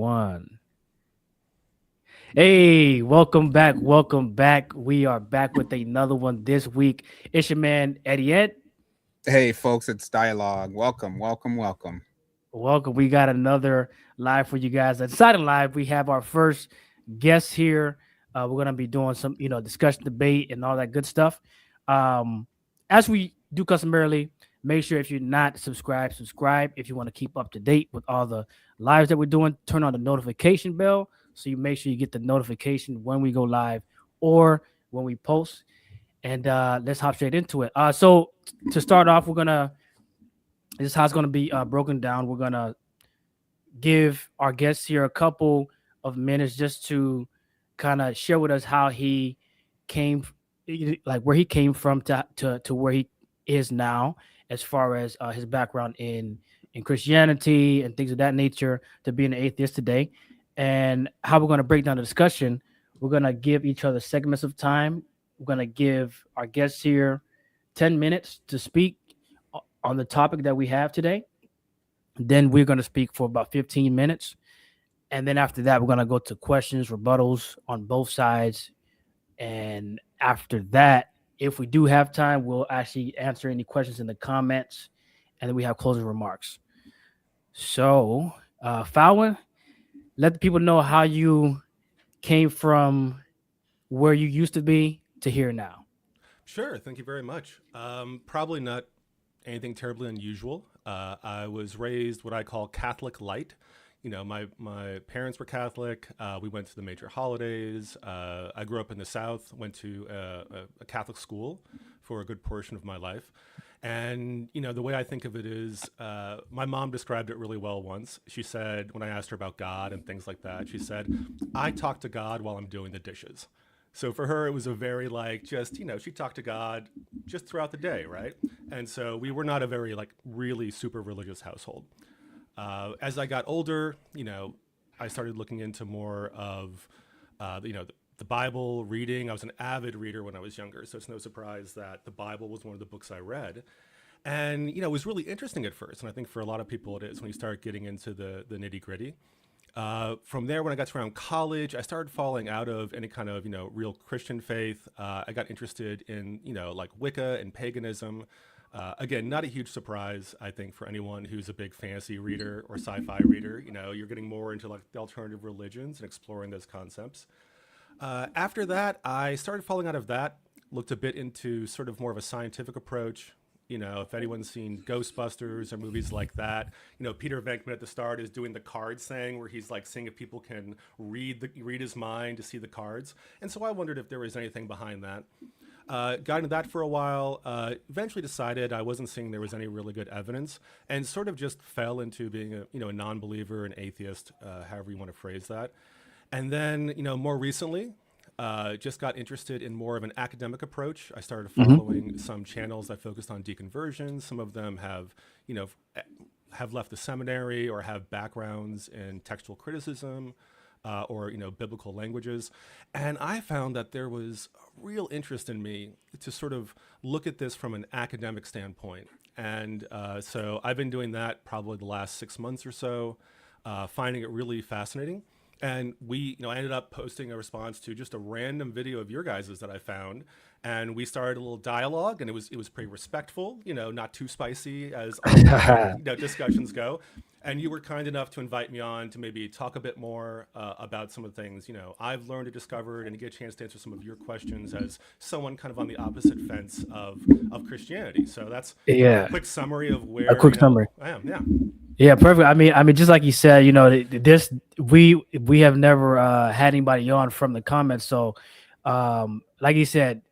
One. Hey, welcome back. Welcome back. We are back with another one this week. It's your man, Eddie. Hey, folks, it's Dialogue. Welcome, welcome, welcome. Welcome. We got another live for you guys. Inside of live, we have our first guest here. We're gonna be doing some, discussion, debate, and all that good stuff. Um, as we do customarily, make sure if you're not subscribed, subscribe. If you want to keep up to date with all the lives that we're doing, turn on the notification bell so you make sure you get the notification when we go live or when we post. And let's hop straight into it. So to start off, this is how it's gonna be broken down. We're gonna give our guests here a couple of minutes just to kind of share with us how he came, like where he came from to where he is now, as far as his background in Christianity and things of that nature, to being an atheist today, and how we're going to break down the discussion. We're going to give each other segments of time. We're going to give our guests here 10 minutes to speak on the topic that we have today. Then we're going to speak for about 15 minutes. And then after that, we're going to go to questions, rebuttals on both sides. And after that, if we do have time, we'll actually answer any questions in the comments. And then we have closing remarks. So, Fallon, let the people know how you came from where you used to be to here now. Sure, thank you very much. Probably not anything terribly unusual. I was raised what I call Catholic light. You know, my parents were Catholic. We went to the major holidays. I grew up in the South, went to a Catholic school for a good portion of my life. And, you know, the way I think of it is my mom described it really well once. She said, when I asked her about God and things like that, she said, I talk to God while I'm doing the dishes. So for her, it was a very just, she talked to God just throughout the day, right? And so we were not a very really super religious household. As I got older, I started looking into more of, the Bible reading. I was an avid reader when I was younger, so it's no surprise that the Bible was one of the books I read. And, it was really interesting at first. And I think for a lot of people it is when you start getting into the nitty gritty. From there, when I got to around college, I started falling out of any kind of, real Christian faith. I got interested in, Wicca and paganism. Again, not a huge surprise, I think, for anyone who's a big fantasy reader or sci-fi reader. You're getting more into the alternative religions and exploring those concepts. After that, I started falling out of that, looked a bit into sort of more of a scientific approach. If anyone's seen Ghostbusters or movies like that, Peter Venkman at the start is doing the cards thing where he's seeing if people can read his mind to see the cards. And so I wondered if there was anything behind that. Got into that for a while, eventually decided I wasn't seeing there was any really good evidence, and sort of just fell into being a non-believer, an atheist, however you want to phrase that. And then, more recently, just got interested in more of an academic approach. I started following some channels that focused on deconversion. Some of them have left the seminary or have backgrounds in textual criticism, or biblical languages. And I found that there was a real interest in me to sort of look at this from an academic standpoint. And so I've been doing that probably the last 6 months or so, finding it really fascinating. And I ended up posting a response to just a random video of your guys's that I found, and we started a little dialogue, and it was pretty respectful, not too spicy as discussions go. And you were kind enough to invite me on to maybe talk a bit more about some of the things I've learned or discovered, and to get a chance to answer some of your questions as someone kind of on the opposite fence of Christianity. So that's a quick summary of where Summary. I am. Yeah. Yeah, perfect. I mean, just like you said, this we have never had anybody on from the comments. So, like you said,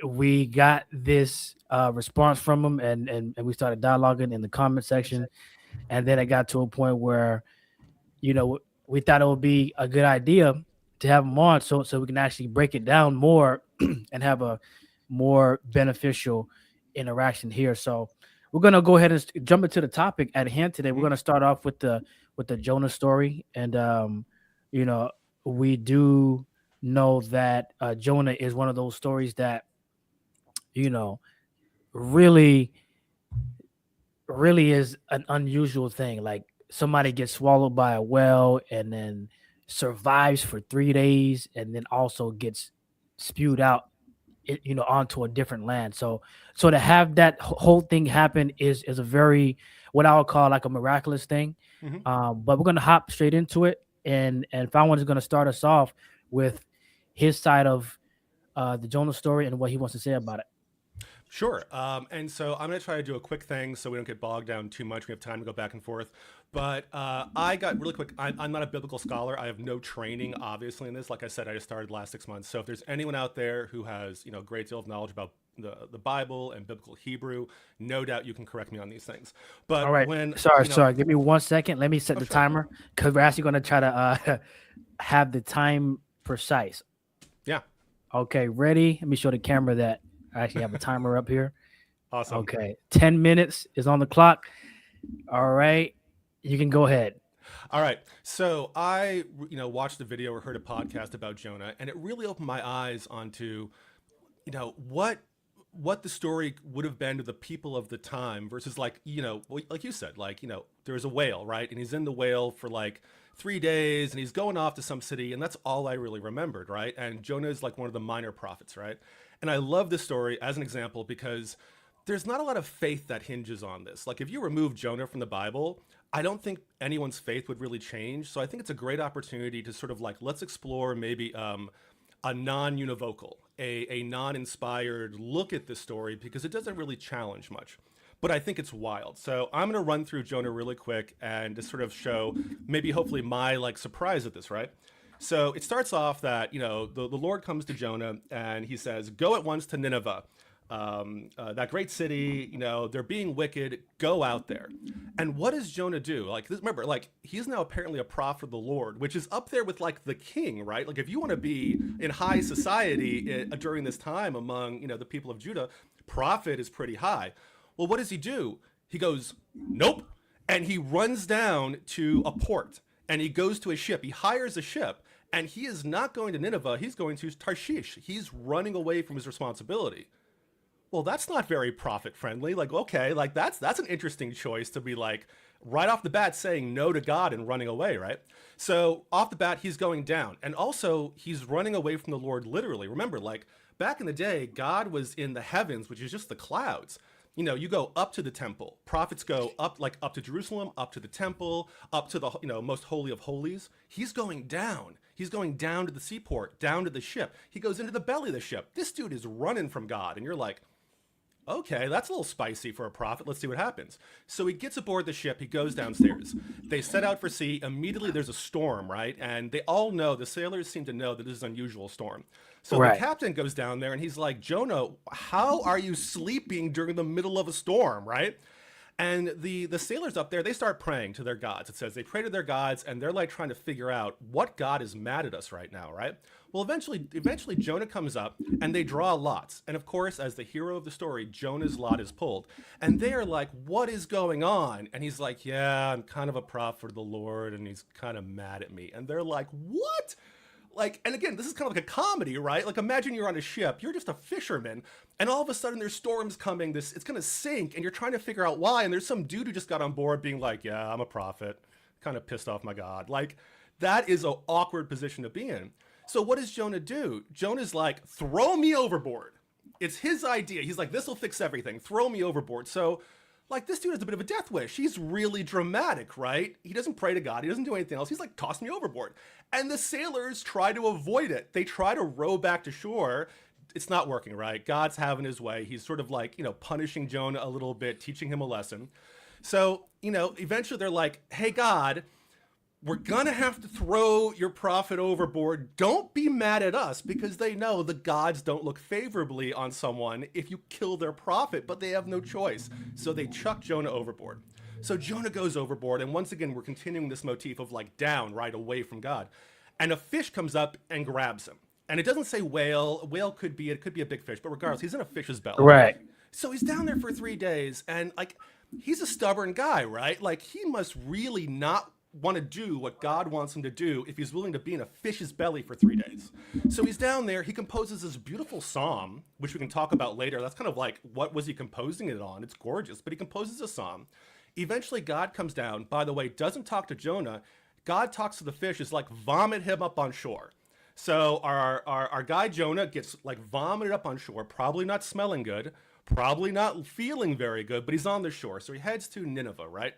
we got this response from them, and we started dialoguing in the comment section, and then it got to a point where, we thought it would be a good idea to have them on, so we can actually break it down more and have a more beneficial interaction here. So we're gonna go ahead and jump into the topic at hand today. We're gonna start off with the Jonah story, and we do know that Jonah is one of those stories that really, really is an unusual thing. Like somebody gets swallowed by a whale and then survives for 3 days and then also gets spewed out, onto a different land. So to have that whole thing happen is a very, what I would call like a miraculous thing. Hmm. But we're gonna hop straight into it, and Fallon is gonna start us off with his side of the Jonah story and what he wants to say about it. Sure. And so I'm going to try to do a quick thing so we don't get bogged down too much. We have time to go back and forth. But I got really quick. I'm not a biblical scholar. I have no training, obviously, in this. Like I said, I just started the last 6 months. So if there's anyone out there who has, a great deal of knowledge about the Bible and biblical Hebrew, no doubt you can correct me on these things. But All right. when, Sorry. Give me 1 second. Let me set the sure. timer because we're actually gonna try to have the time precise. Yeah. Okay, ready? Let me show the camera that I actually have a timer up here. Awesome. Okay, 10 minutes is on the clock. All right, you can go ahead. All right. So I, watched a video or heard a podcast about Jonah, and it really opened my eyes onto, what the story would have been to the people of the time versus like you said, there's a whale, right? And he's in the whale for like 3 days and he's going off to some city, and that's all I really remembered, right? And Jonah is like one of the minor prophets, right? And I love this story as an example because there's not a lot of faith that hinges on this. Like if you remove Jonah from the Bible, I don't think anyone's faith would really change. So I think it's a great opportunity to sort of like, let's explore maybe a non-univocal, a non-inspired look at this story because it doesn't really challenge much. But I think it's wild. So I'm going to run through Jonah really quick and just sort of show maybe hopefully my like surprise at this, right? So it starts off that, the Lord comes to Jonah and he says, go at once to Nineveh, that great city, they're being wicked, go out there. And what does Jonah do? Like, remember, like, he's now apparently a prophet of the Lord, which is up there with like the king, right? Like if you want to be in high society during this time among, the people of Judah, prophet is pretty high. Well, what does he do? He goes, nope. And he runs down to a port and he goes to a ship. He hires a ship and he is not going to Nineveh. He's going to Tarshish. He's running away from his responsibility. Well, that's not very prophet friendly. Like, okay, like that's an interesting choice to be like right off the bat saying no to God and running away, right? So off the bat, he's going down. And also he's running away from the Lord literally. Remember, like back in the day, God was in the heavens, which is just the clouds. You go up to the temple. Prophets go up, like up to Jerusalem, up to the temple, up to the, most holy of holies. He's going down. He's going down to the seaport, down to the ship. He goes into the belly of the ship. This dude is running from God. And you're like, okay, that's a little spicy for a prophet. Let's see what happens. So he gets aboard the ship. He goes downstairs. They set out for sea. Immediately there's a storm, right? And they all know, the sailors seem to know that this is an unusual storm. So Right. the captain goes down there and he's like, Jonah, how are you sleeping during the middle of a storm, right? And the sailors up there, they start praying to their gods. It says they pray to their gods and they're like trying to figure out what God is mad at us right now, right? Well, eventually Jonah comes up and they draw lots. And of course, as the hero of the story, Jonah's lot is pulled. And they are like, what is going on? And he's like, yeah, I'm kind of a prophet of the Lord and he's kind of mad at me. And they're like, what? Like, and again, this is kind of like a comedy, right? Like, imagine you're on a ship, you're just a fisherman, and all of a sudden there's storms coming, it's gonna sink, and you're trying to figure out why, and there's some dude who just got on board being like, yeah, I'm a prophet, kind of pissed off my God. Like, that is an awkward position to be in. So what does Jonah do? Jonah's like, throw me overboard. It's his idea. He's like, this will fix everything, throw me overboard. So, like, this dude has a bit of a death wish. He's really dramatic, right? He doesn't pray to God. He doesn't do anything else. He's like, toss me overboard. And the sailors try to avoid it. They try to row back to shore. It's not working, right? God's having his way. He's sort of like, punishing Jonah a little bit, teaching him a lesson. So, eventually they're like, hey, God, we're going to have to throw your prophet overboard. Don't be mad at us, because they know the gods don't look favorably on someone if you kill their prophet, but they have no choice. So they chuck Jonah overboard. So Jonah goes overboard, and once again, we're continuing this motif of like down, right, away from God. And a fish comes up and grabs him. And it doesn't say whale. A whale could be a big fish, but regardless, he's in a fish's belly. Right. So he's down there for 3 days, and like, he's a stubborn guy, right? Like, he must really not want to do what God wants him to do if he's willing to be in a fish's belly for 3 days. So he's down there, he composes this beautiful psalm, which we can talk about later. That's kind of like, what was he composing it on? It's gorgeous, but he composes a psalm. Eventually, God comes down, by the way, doesn't talk to Jonah. God talks to the fish, is like, vomit him up on shore. So our guy Jonah gets like vomited up on shore, probably not smelling good, probably not feeling very good, but he's on the shore. So he heads to Nineveh, right?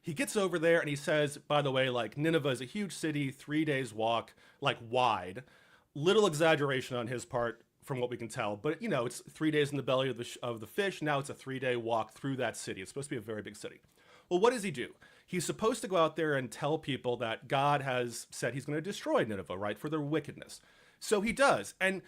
He gets over there and he says, by the way, like, Nineveh is a huge city, 3 days walk, like, wide. Little exaggeration on his part from what we can tell, but it's 3 days in the belly of the fish. Now it's a 3-day walk through that city. It's supposed to be a very big city. Well, what does he do? He's supposed to go out there and tell people that God has said he's going to destroy Nineveh, right, for their wickedness. So he does. And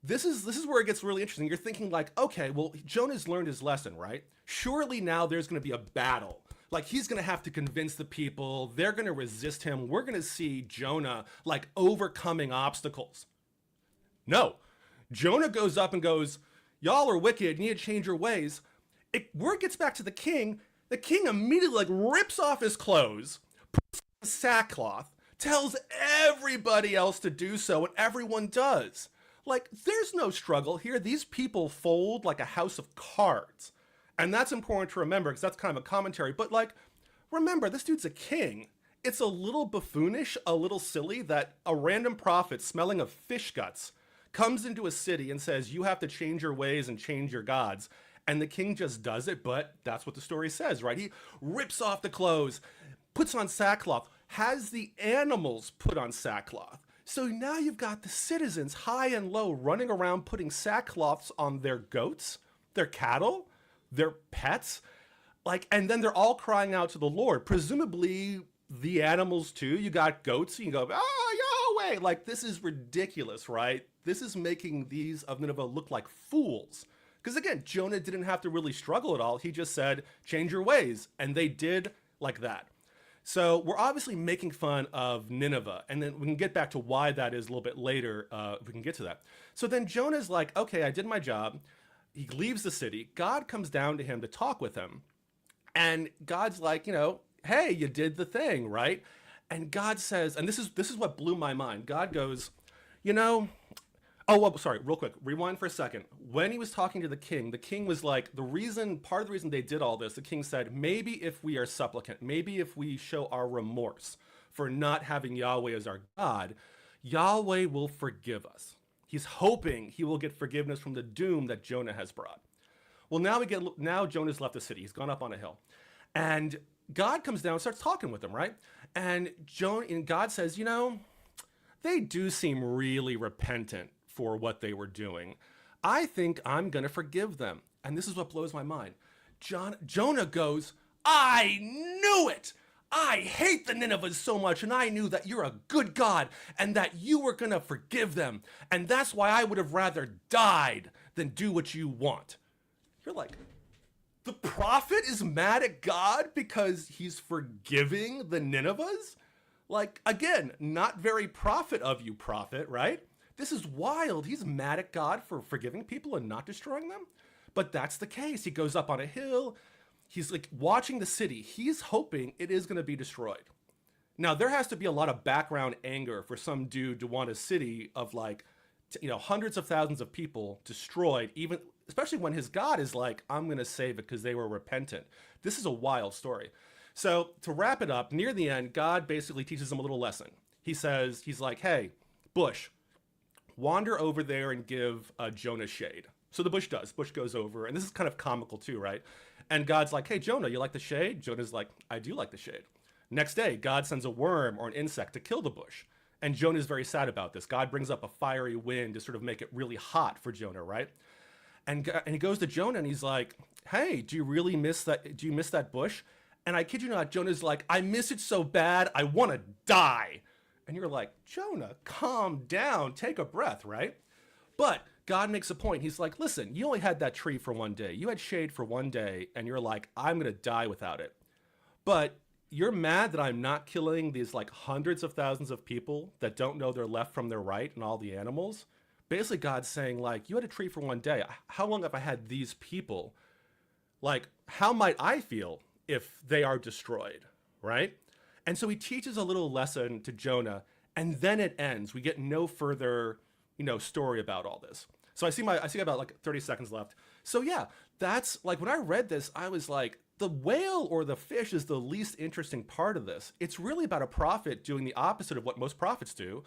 this is where it gets really interesting. You're thinking like, okay, well, Jonah's learned his lesson, right? Surely now there's going to be a battle. Like, he's going to have to convince the people. They're going to resist him. We're going to see Jonah like overcoming obstacles. No. Jonah goes up and goes, y'all are wicked. You need to change your ways. Word gets back to the king. The king immediately like rips off his clothes, puts on sackcloth, tells everybody else to do so, and everyone does. Like, there's no struggle here. These people fold like a house of cards. And that's important to remember because that's kind of a commentary. But like, remember, this dude's a king. It's a little buffoonish, a little silly that a random prophet smelling of fish guts comes into a city and says, you have to change your ways and change your gods. And the king just does it, but that's what the story says, right? He rips off the clothes, puts on sackcloth, has the animals put on sackcloth. So now you've got the citizens, high and low, running around putting sackcloths on their goats, their cattle, their pets, like, and then they're all crying out to the Lord. Presumably the animals too. You got goats, and you go, oh, Yahweh! Like, this is ridiculous, right? This is making these of Nineveh look like fools. Because again, Jonah didn't have to really struggle at all. He just said, change your ways. And they did like that. So we're obviously making fun of Nineveh. And then we can get back to why that is a little bit later, if we can get to that. So then Jonah's like, okay, I did my job. He leaves the city. God comes down to him to talk with him. And God's like, hey, you did the thing, right? And God says, and this is what blew my mind. God goes, oh, well, sorry, real quick, rewind for a second. When he was talking to the king was like, part of the reason they did all this, the king said, maybe if we are supplicant, maybe if we show our remorse for not having Yahweh as our God, Yahweh will forgive us. He's hoping he will get forgiveness from the doom that Jonah has brought. Well, now Jonah's left the city. He's gone up on a hill. And God comes down and starts talking with him, right? And God says, they do seem really repentant for what they were doing. I think I'm going to forgive them. And this is what blows my mind. Jonah goes, I knew it. I hate the Ninevites so much, and I knew that you're a good God and that you were going to forgive them. And that's why I would have rather died than do what you want. You're like, the prophet is mad at God because he's forgiving the Ninevites? Like, again, not very prophet of you, prophet, right? This is wild. He's mad at God for forgiving people and not destroying them. But that's the case. He goes up on a hill. He's like watching the city. He's hoping it is going to be destroyed. Now, there has to be a lot of background anger for some dude to want a city of like, hundreds of thousands of people destroyed, even especially when his God is like, I'm going to save it because they were repentant. This is a wild story. So to wrap it up, near the end, God basically teaches him a little lesson. He's like, hey, bush, wander over there and give Jonah shade. So the bush does. Bush goes over, and this is kind of comical too, right? And God's like, hey, Jonah, you like the shade? Jonah's like, I do like the shade. Next day, God sends a worm or an insect to kill the bush. And Jonah's very sad about this. God brings up a fiery wind to sort of make it really hot for Jonah, right? And he goes to Jonah and he's like, hey, do you really miss that? Do you miss that bush? And I kid you not, Jonah's like, I miss it so bad, I want to die. And you're like, Jonah, calm down, take a breath, right? But God makes a point. He's like, listen, you only had that tree for one day. You had shade for one day, and you're like, I'm going to die without it. But you're mad that I'm not killing these like hundreds of thousands of people that don't know their left from their right and all the animals. Basically, God's saying, like, you had a tree for one day. How long have I had these people? Like, how might I feel if they are destroyed, right? And so he teaches a little lesson to Jonah, and then it ends. We get no further, story about all this. So I see about like 30 seconds left. So yeah, that's like when I read this, I was like, the whale or the fish is the least interesting part of this. It's really about a prophet doing the opposite of what most prophets do.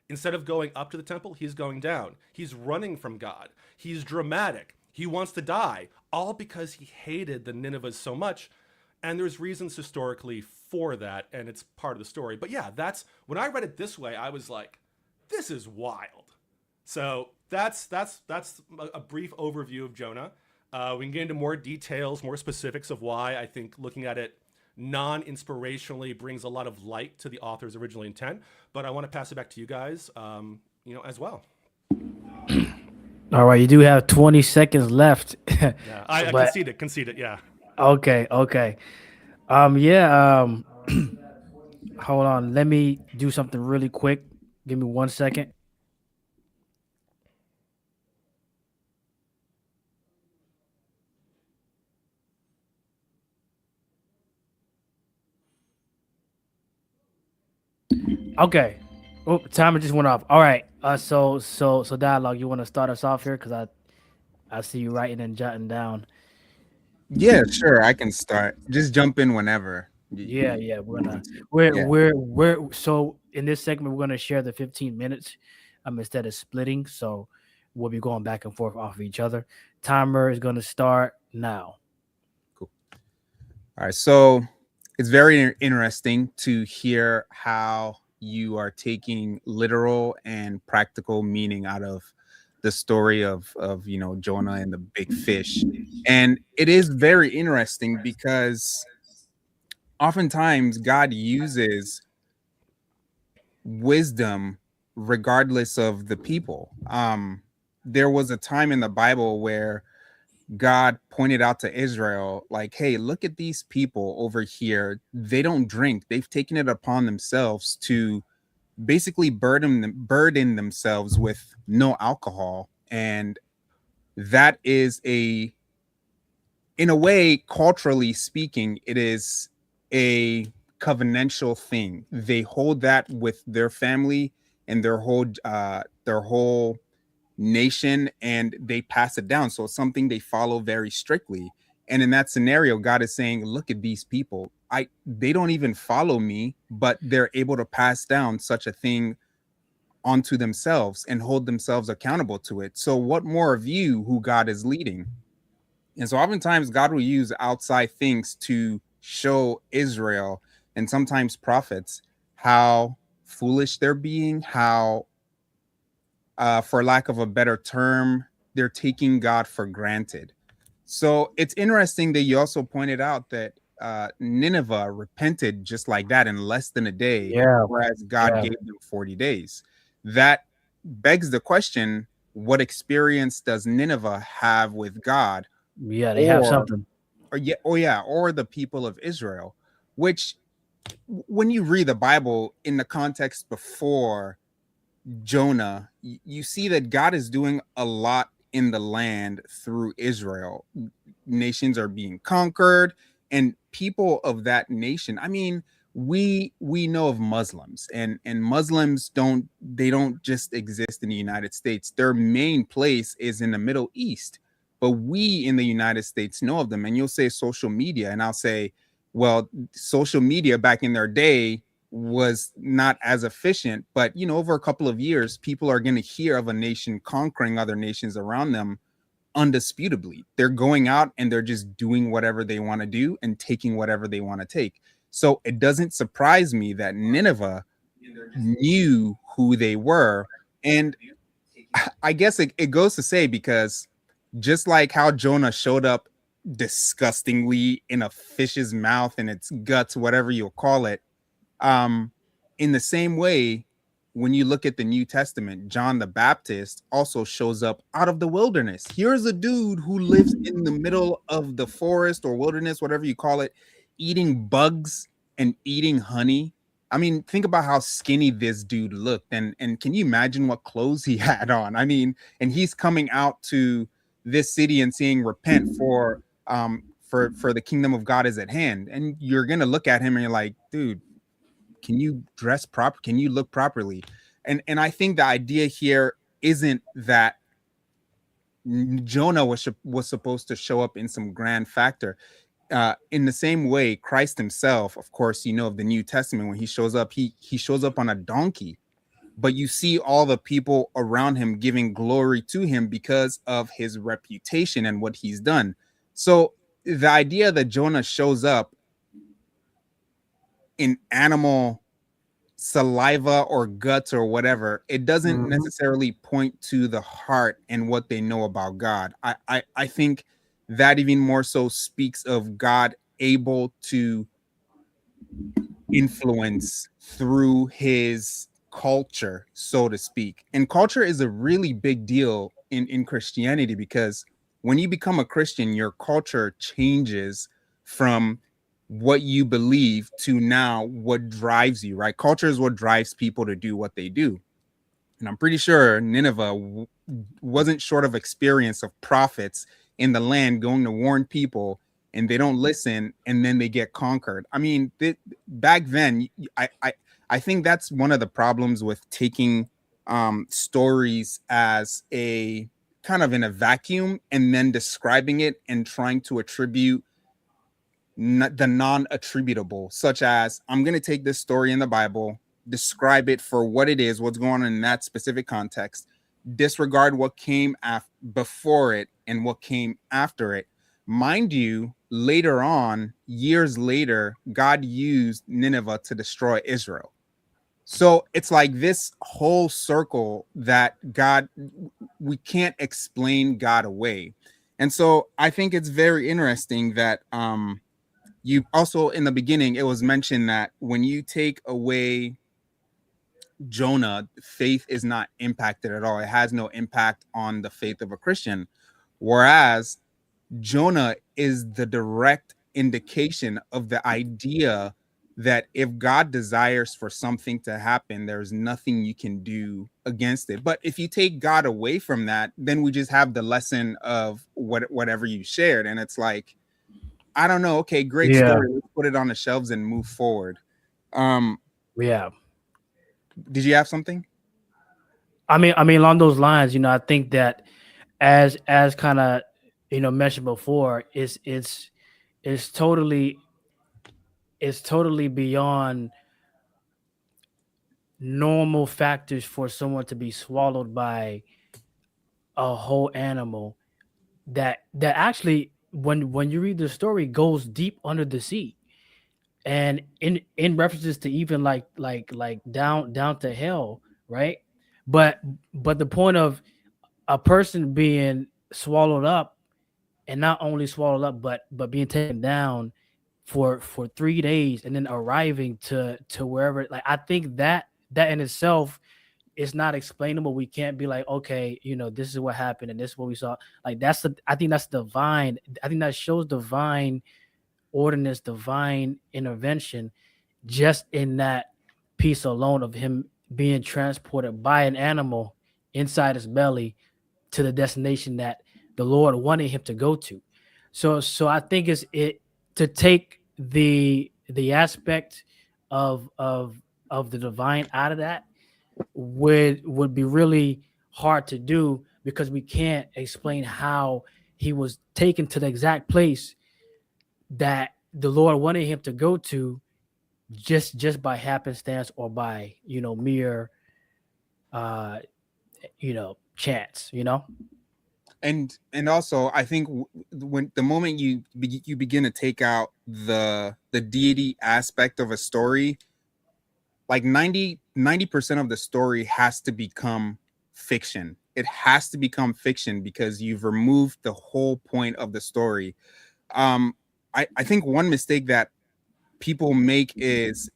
Instead of going up to the temple, he's going down. He's running from God. He's dramatic. He wants to die, all because he hated the Ninevehs so much. And there's reasons historically for that, and it's part of the story. But yeah, that's when I read it this way, I was like, this is wild. So that's a brief overview of Jonah. We can get into more details, more specifics of why I think looking at it non-inspirationally brings a lot of light to the author's original intent. But I want to pass it back to you guys, as well. All right, you do have 20 seconds left. Yeah, I But- concede it. Yeah. Okay. Hold on. Let me do something really quick. Give me 1 second. Okay. Oh, timer just went off. All right. So dialogue. You want to start us off here because I see you writing and jotting down. Yeah, sure. I can start. Just jump in whenever. Yeah. We're Yeah. we're so in this segment we're gonna share the 15 minutes, instead of splitting. So we'll be going back and forth off of each other. Timer is gonna start now. Cool. All right. So it's very interesting to hear how you are taking literal and practical meaning out of the story of Jonah and the big fish. And it is very interesting because oftentimes God uses wisdom regardless of the people. There was a time in the Bible where God pointed out to Israel, like, hey, look at these people over here. They don't drink. They've taken it upon themselves to basically burden themselves with no alcohol. And that is in a way, culturally speaking, it is a covenantal thing. They hold that with their family and their whole nation, and they pass it down. So it's something they follow very strictly. And in that scenario, God is saying, look at these people. They don't even follow me, but they're able to pass down such a thing onto themselves and hold themselves accountable to it. So what more of you who God is leading? And so oftentimes God will use outside things to show Israel and sometimes prophets how foolish they're being, how for lack of a better term, they're taking God for granted. So it's interesting that you also pointed out that Nineveh repented just like that in less than a day, Yeah. whereas God Yeah. gave them 40 days. That begs the question, what experience does Nineveh have with God? Yeah, they have Or- something. Or the people of Israel, which when you read the Bible in the context before Jonah, you see that God is doing a lot in the land through Israel. Nations are being conquered, and people of that nation. I mean, we know of Muslims, and Muslims don't just exist in the United States. Their main place is in the Middle East. But we in the United States know of them. And you'll say social media, and I'll say, well, social media back in their day was not as efficient, but over a couple of years, people are going to hear of a nation conquering other nations around them undisputably. They're going out and they're just doing whatever they want to do and taking whatever they want to take. So it doesn't surprise me that Nineveh knew who they were. And I guess it goes to say, because just like how Jonah showed up disgustingly in a fish's mouth and its guts, whatever you'll call it, in the same way, when you look at the New Testament, John the Baptist also shows up out of the wilderness. Here's a dude who lives in the middle of the forest or wilderness, whatever you call it, eating bugs and eating honey. I mean, think about how skinny this dude looked, and can you imagine what clothes he had on? I mean, and he's coming out to this city and saying, "Repent, for the kingdom of God is at hand." And you're gonna look at him and you're like, dude, can you dress proper? Can you look properly? And I think the idea here isn't that Jonah was supposed to show up in some grand factor. In the same way, Christ himself, of course, of the New Testament, when he shows up, he shows up on a donkey, but you see all the people around him giving glory to him because of his reputation and what he's done. So the idea that Jonah shows up in animal saliva or guts or whatever, it doesn't necessarily point to the heart and what they know about God. I think that even more so speaks of God able to influence through his culture, so to speak. And culture is a really big deal in Christianity, because when you become a Christian, your culture changes from what you believe to now what drives you, right? Culture is what drives people to do what they do. And I'm pretty sure Nineveh wasn't short of experience of prophets in the land going to warn people, and they don't listen, and then they get conquered. I mean, back then, I think that's one of the problems with taking stories as a kind of in a vacuum and then describing it and trying to attribute the non-attributable, such as, I'm going to take this story in the Bible, describe it for what it is, what's going on in that specific context, disregard what came before it and what came after it. Mind you, later on, years later, God used Nineveh to destroy Israel. So it's like this whole circle that we can't explain God away. And so I think it's very interesting that you also, in the beginning, it was mentioned that when you take away Jonah, faith is not impacted at all. It has no impact on the faith of a Christian. Whereas Jonah is the direct indication of the idea that if God desires for something to happen, there's nothing you can do against it. But if you take God away from that, then we just have the lesson of whatever you shared. And it's like, I don't know. Okay, great story. Let's put it on the shelves and move forward. Yeah. Did you have something? I mean, along those lines, I think that as kind of mentioned before, it's totally beyond normal factors for someone to be swallowed by a whole animal that actually, when you read the story, goes deep under the sea, and in references to even like down to hell, right? But the point of a person being swallowed up, and not only swallowed up, but being taken down for 3 days, and then arriving to wherever, like, I think that in itself is not explainable. We can't be like, okay, this is what happened and this is what we saw. Like, I think that's divine. I think that shows divine ordinance, divine intervention, just in that piece alone of him being transported by an animal inside his belly to the destination that the Lord wanted him to go to. So I think it's to take the aspect of the divine out of that would be really hard to do, because we can't explain how he was taken to the exact place that the Lord wanted him to go to, just by happenstance, or by mere chance. And also, I think when the moment you begin to take out the deity aspect of a story, like 90% of the story has to become fiction. It has to become fiction because you've removed the whole point of the story. I think one mistake that people make is,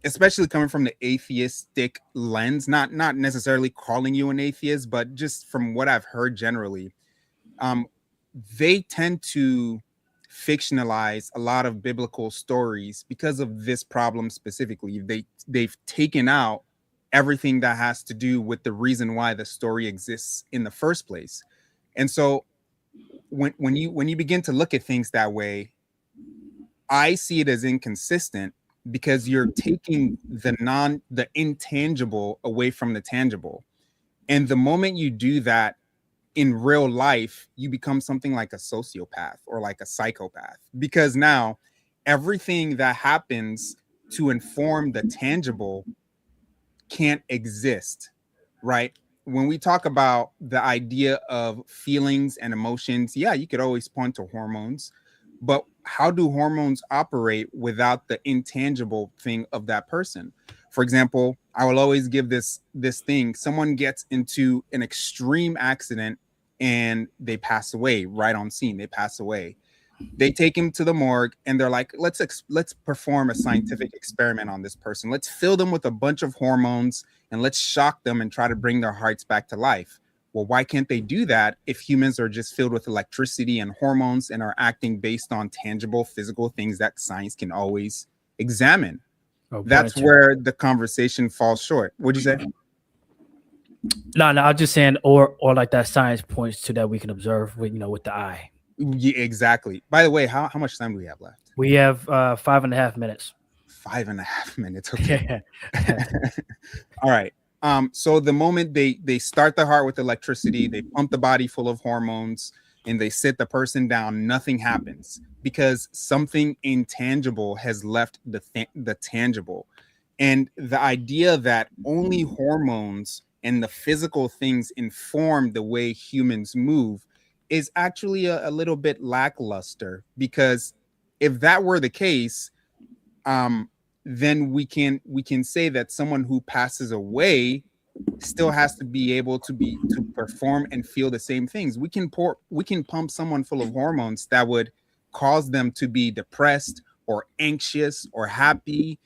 especially coming from the atheistic lens, not necessarily calling you an atheist, but just from what I've heard generally, they tend to fictionalize a lot of biblical stories because of this problem specifically. They've taken out everything that has to do with the reason why the story exists in the first place. And so when you begin to look at things that way, I see it as inconsistent, because you're taking the intangible away from the tangible. And the moment you do that, in real life, you become something like a sociopath or like a psychopath, because now everything that happens to inform the tangible can't exist, right? When we talk about the idea of feelings and emotions, yeah, you could always point to hormones, but how do hormones operate without the intangible thing of that person? For example, I will always give this thing. Someone gets into an extreme accident and they pass away right on scene. They pass away. They take him to the morgue and they're like, let's perform a scientific experiment on this person. Let's fill them with a bunch of hormones and let's shock them and try to bring their hearts back to life. Well, why can't they do that if humans are just filled with electricity and hormones and are acting based on tangible physical things that science can always examine? That's where the conversation falls short. What'd you say? No, I was just saying, or like that science points to that we can observe with, with the eye. Yeah, exactly. By the way, how much time do we have left? We have 5.5 minutes. 5.5 minutes. Okay. All right. So the moment they start the heart with electricity, they pump the body full of hormones, and they sit the person down, nothing happens because something intangible has left the tangible. And the idea that only hormones and the physical things inform the way humans move is actually a little bit lackluster, because if that were the case, then we can say that someone who passes away still has to be able to perform and feel the same things. We can pump someone full of hormones that would cause them to be depressed or anxious or happy,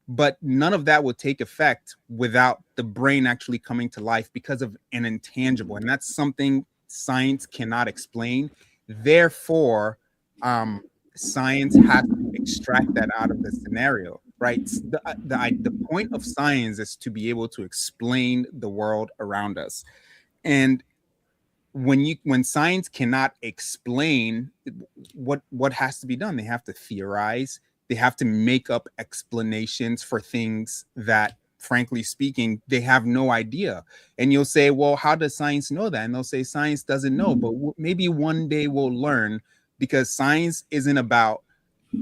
but none of that would take effect without the brain actually coming to life because of an intangible, and that's something science cannot explain. Therefore, science has to extract that out of the scenario, right? The point of science is to be able to explain the world around us. And when science cannot explain, what has to be done, they have to theorize, they have to make up explanations for things that, frankly speaking, they have no idea. And you'll say, well, how does science know that? And they'll say science doesn't know, but maybe one day we'll learn, because science isn't about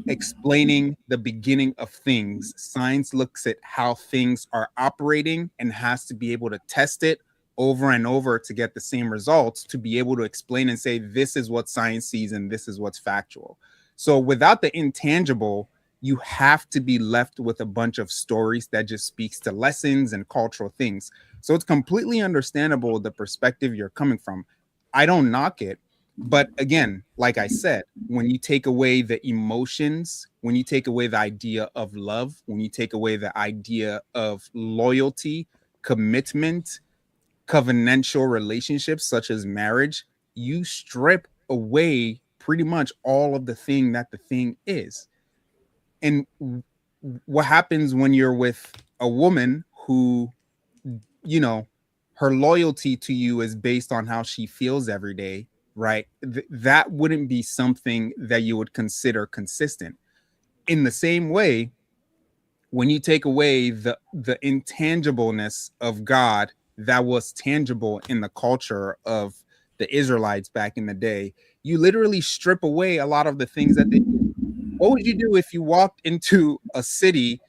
explaining the beginning of things. Science looks at how things are operating and has to be able to test it over and over to get the same results, to be able to explain and say, this is what science sees and this is what's factual. So without the intangible, you have to be left with a bunch of stories that just speaks to lessons and cultural things. So it's completely understandable the perspective you're coming from. I don't knock it. But again, like I said, when you take away the emotions, when you take away the idea of love, when you take away the idea of loyalty, commitment, covenantal relationships such as marriage, you strip away pretty much all of the thing that the thing is. And what happens when you're with a woman who, her loyalty to you is based on how she feels every day, right? That wouldn't be something that you would consider consistent. In the same way, when you take away the intangibleness of God that was tangible in the culture of the Israelites back in the day, you literally strip away a lot of the things that they do. What would you do if you walked into a city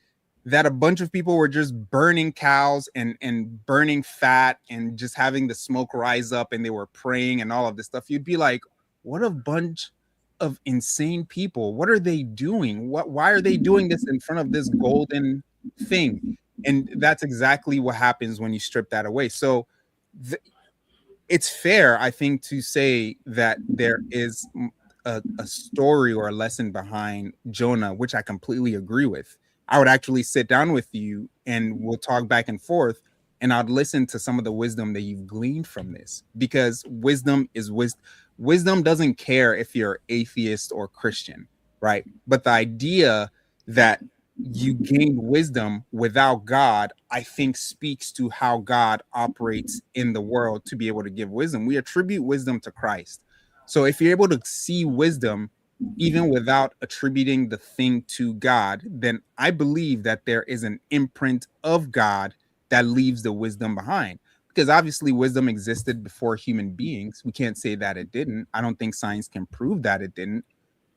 that a bunch of people were just burning cows and burning fat and just having the smoke rise up, and they were praying and all of this stuff? You'd be like, what a bunch of insane people. What are they doing? Why are they doing this in front of this golden thing? And that's exactly what happens when you strip that away. So it's fair, I think, to say that there is a story or a lesson behind Jonah, which I completely agree with. I would actually sit down with you and we'll talk back and forth, and I'd listen to some of the wisdom that you've gleaned from this, because wisdom is wisdom. Wisdom doesn't care if you're atheist or Christian, right? But the idea that you gain wisdom without God, I think, speaks to how God operates in the world to be able to give wisdom. We attribute wisdom to Christ. So if you're able to see wisdom even without attributing the thing to God, then I believe that there is an imprint of God that leaves the wisdom behind. because obviously wisdom existed before human beings. We can't say that it didn't. I don't think science can prove that it didn't.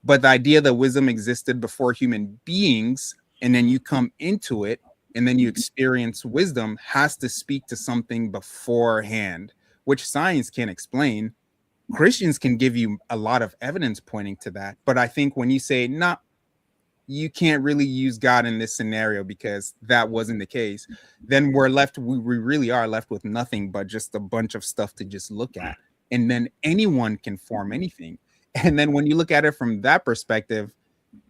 But the idea that wisdom existed before human beings, and then you come into it, and then you experience wisdom, has to speak to something beforehand, which science can't explain. Christians can give you a lot of evidence pointing to that. But I think when you say, nah, you can't really use God in this scenario because that wasn't the case, then we really are left with nothing but just a bunch of stuff to just look at. And then anyone can form anything. And then when you look at it from that perspective,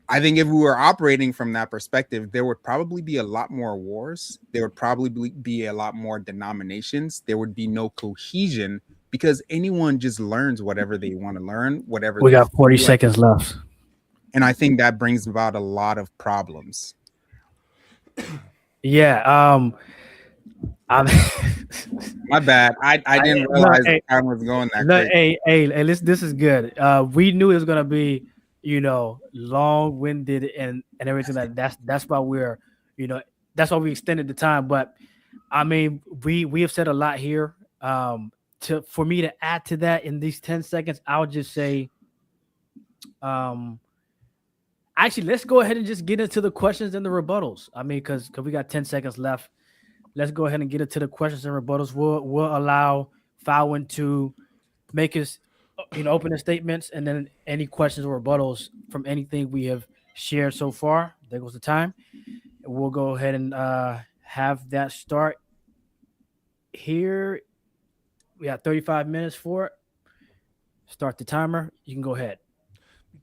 I think if we were operating from that perspective, there would probably be a lot more wars. There would probably be a lot more denominations. There would be no cohesion because anyone just learns whatever they want to learn, whatever We they got 40 feel like. seconds left. And I think that brings about a lot of problems. Yeah. I'm My bad. I didn't realize the time was going that quick. hey, this is good. We knew it was gonna be, long-winded and everything like that. That's why that's why we extended the time. But I mean, we have said a lot here. For me to add to that in these 10 seconds, I'll just say, actually, let's go ahead and just get into the questions and the rebuttals. I mean, because we got 10 seconds left. Let's go ahead and get into the questions and rebuttals. We'll allow Fowin to make his opening statements, and then any questions or rebuttals from anything we have shared so far. There goes the time. We'll go ahead and have that start here. We got 35 minutes for it. Start the timer. You can go ahead.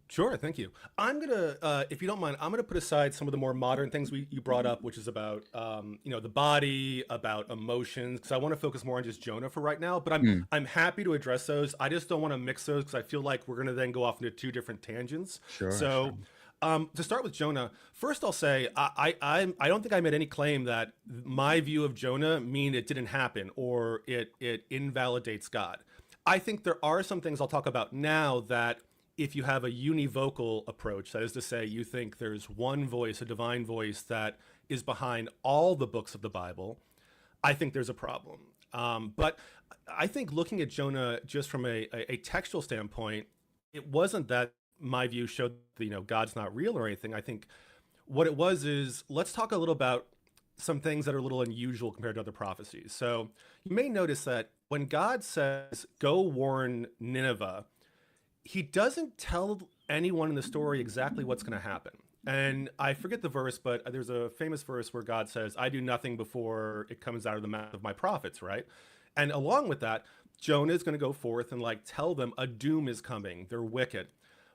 Sure, thank you. I'm gonna, if you don't mind, I'm gonna put aside some of the more modern things you brought up, which is about, the body, about emotions, because I want to focus more on just Jonah for right now. But I'm happy to address those. I just don't want to mix those because I feel like we're gonna then go off into two different tangents. Sure. So, to start with Jonah, first I'll say I don't think I made any claim that my view of Jonah mean it didn't happen or it invalidates God. I think there are some things I'll talk about now that, if you have a univocal approach, that is to say, you think there's one voice, a divine voice that is behind all the books of the Bible, I think there's a problem. But I think looking at Jonah just from a textual standpoint, it wasn't that my view showed that, God's not real or anything. I think what it was is, let's talk a little about some things that are a little unusual compared to other prophecies. So you may notice that when God says, go warn Nineveh, he doesn't tell anyone in the story exactly what's going to happen. And I forget the verse, but there's a famous verse where God says, I do nothing before it comes out of the mouth of my prophets, right? And along with that, Jonah is going to go forth and tell them a doom is coming. They're wicked.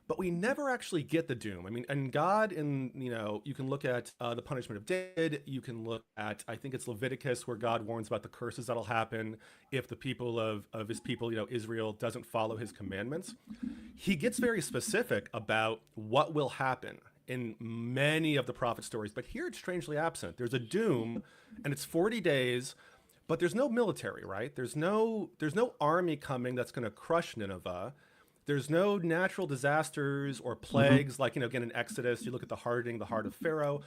But we never actually get the doom. I mean, and God, you can look at the punishment of David. You can look at, I think it's Leviticus, where God warns about the curses that'll happen if the people of his people, Israel, doesn't follow his commandments. He gets very specific about what will happen in many of the prophet stories. But here it's strangely absent. There's a doom, and it's 40 days, but there's no military, right? There's no army coming that's going to crush Nineveh. There's no natural disasters or plagues, like, again, in Exodus, you look at the hardening the heart of Pharaoh.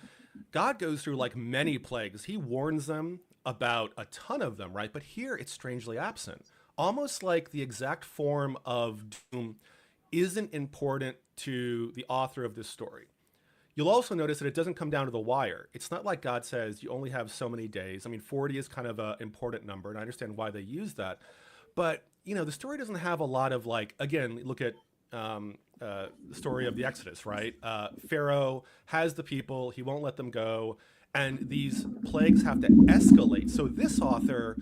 God goes through many plagues. He warns them about a ton of them, right? But here it's strangely absent. Almost like the exact form of doom isn't important to the author of this story. You'll also notice that it doesn't come down to the wire. It's not like God says you only have so many days. I mean, 40 is kind of an important number, and I understand why they use that. But the story doesn't have a lot of again, look at the story of the Exodus, right? Pharaoh has the people, he won't let them go, and these plagues have to escalate. So this author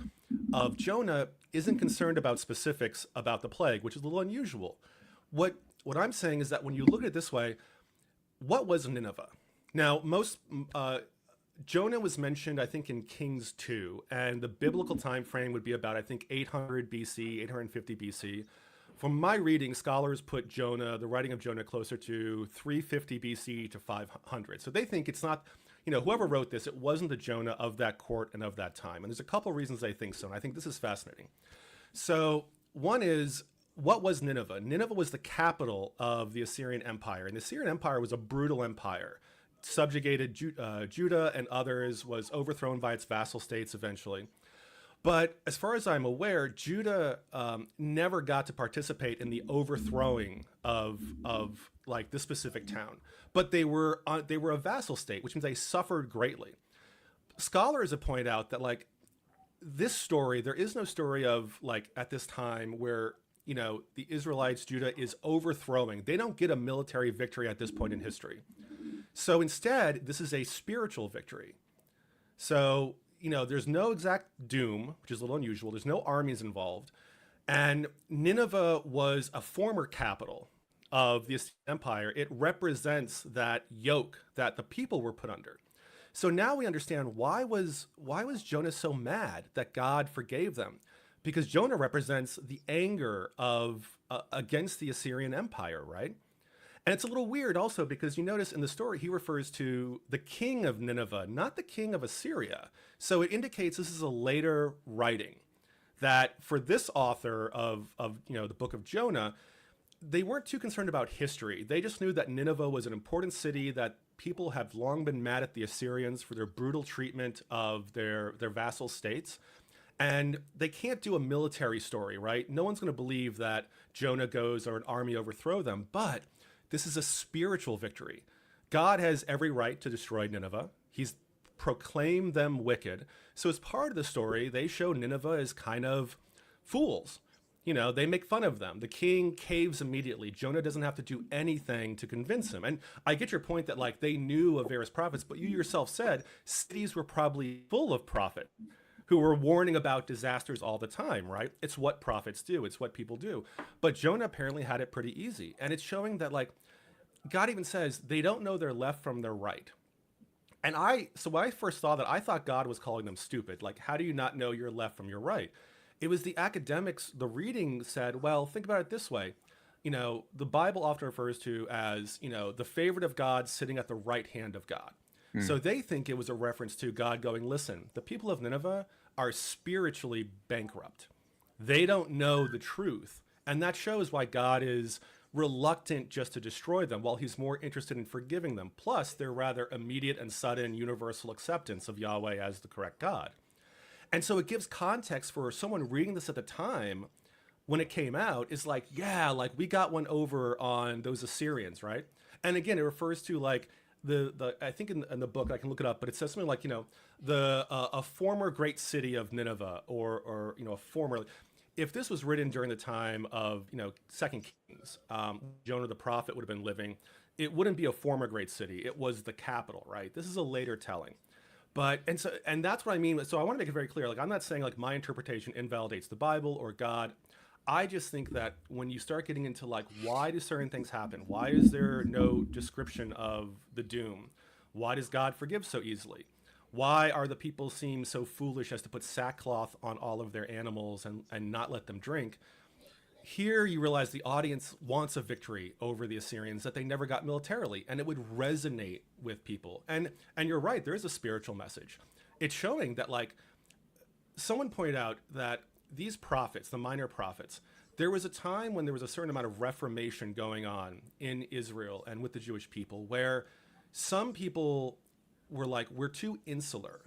of Jonah isn't concerned about specifics about the plague, which is a little unusual. What I'm saying is that when you look at it this way, what was Nineveh? Now, Jonah was mentioned, I think, in Kings 2, and the biblical time frame would be about, I think, 800 BC, 850 BC. From my reading, scholars put the writing of Jonah, closer to 350 BC to 500. So they think it's not, whoever wrote this, it wasn't the Jonah of that court and of that time. And there's a couple reasons they think so, and I think this is fascinating. So one is, what was Nineveh? Nineveh was the capital of the Assyrian Empire, and the Assyrian Empire was a brutal empire. Subjugated Judah and others, was overthrown by its vassal states eventually. But as far as I'm aware, Judah never got to participate in the overthrowing of like this specific town. But they were a vassal state, which means they suffered greatly. Scholars have pointed out that like this story, there is no story of like at this time where the Israelites, Judah is overthrowing. They don't get a military victory at this point in history. So instead, this is a spiritual victory. So there's no exact doom, which is a little unusual. There's no armies involved. And Nineveh was a former capital of the Assyrian Empire. It represents that yoke that the people were put under. So now we understand why was Jonah so mad that God forgave them? Because Jonah represents the anger of against the Assyrian Empire, right? And it's a little weird also because you notice in the story he refers to the king of Nineveh, not the king of Assyria. So it indicates this is a later writing, that for this author of the book of Jonah, they weren't too concerned about history. They just knew that Nineveh was an important city, that people have long been mad at the Assyrians for their brutal treatment of their vassal states. And they can't do a military story, right? No one's going to believe that Jonah goes or an army overthrow them, but this is a spiritual victory. God has every right to destroy Nineveh. He's proclaimed them wicked. So as part of the story, they show Nineveh as kind of fools. They make fun of them. The king caves immediately. Jonah doesn't have to do anything to convince him. And I get your point that like they knew of various prophets, but you yourself said cities were probably full of prophets who were warning about disasters all the time, right? It's what prophets do. It's what people do. But Jonah apparently had it pretty easy. And it's showing that like God even says they don't know their left from their right. And so when I first saw that, I thought God was calling them stupid. Like, how do you not know your left from your right? It was the academics, the reading said, well, think about it this way. The Bible often refers to as, the favorite of God sitting at the right hand of God. So they think it was a reference to God going, listen, the people of Nineveh are spiritually bankrupt. They don't know the truth. And that shows why God is reluctant just to destroy them, while he's more interested in forgiving them. Plus, their rather immediate and sudden universal acceptance of Yahweh as the correct God. And so it gives context for someone reading this at the time when it came out is like, yeah, like we got one over on those Assyrians, right? And again, it refers to like the I think in the book, I can look it up, but it says something like, a former great city of Nineveh or a former, if this was written during the time of, Second Kings, Jonah the prophet would have been living, it wouldn't be a former great city. It was the capital, right? This is a later telling. And that's what I mean. So I want to make it very clear. Like, I'm not saying like my interpretation invalidates the Bible or God. I just think that when you start getting into like, why do certain things happen? Why is there no description of the doom? Why does God forgive so easily? Why are the people seem so foolish as to put sackcloth on all of their animals and not let them drink? Here you realize the audience wants a victory over the Assyrians that they never got militarily, and it would resonate with people. And you're right, there is a spiritual message. It's showing that, like, someone pointed out that these prophets, the minor prophets, there was a time when there was a certain amount of reformation going on in Israel and with the Jewish people, where some people were like, we're too insular.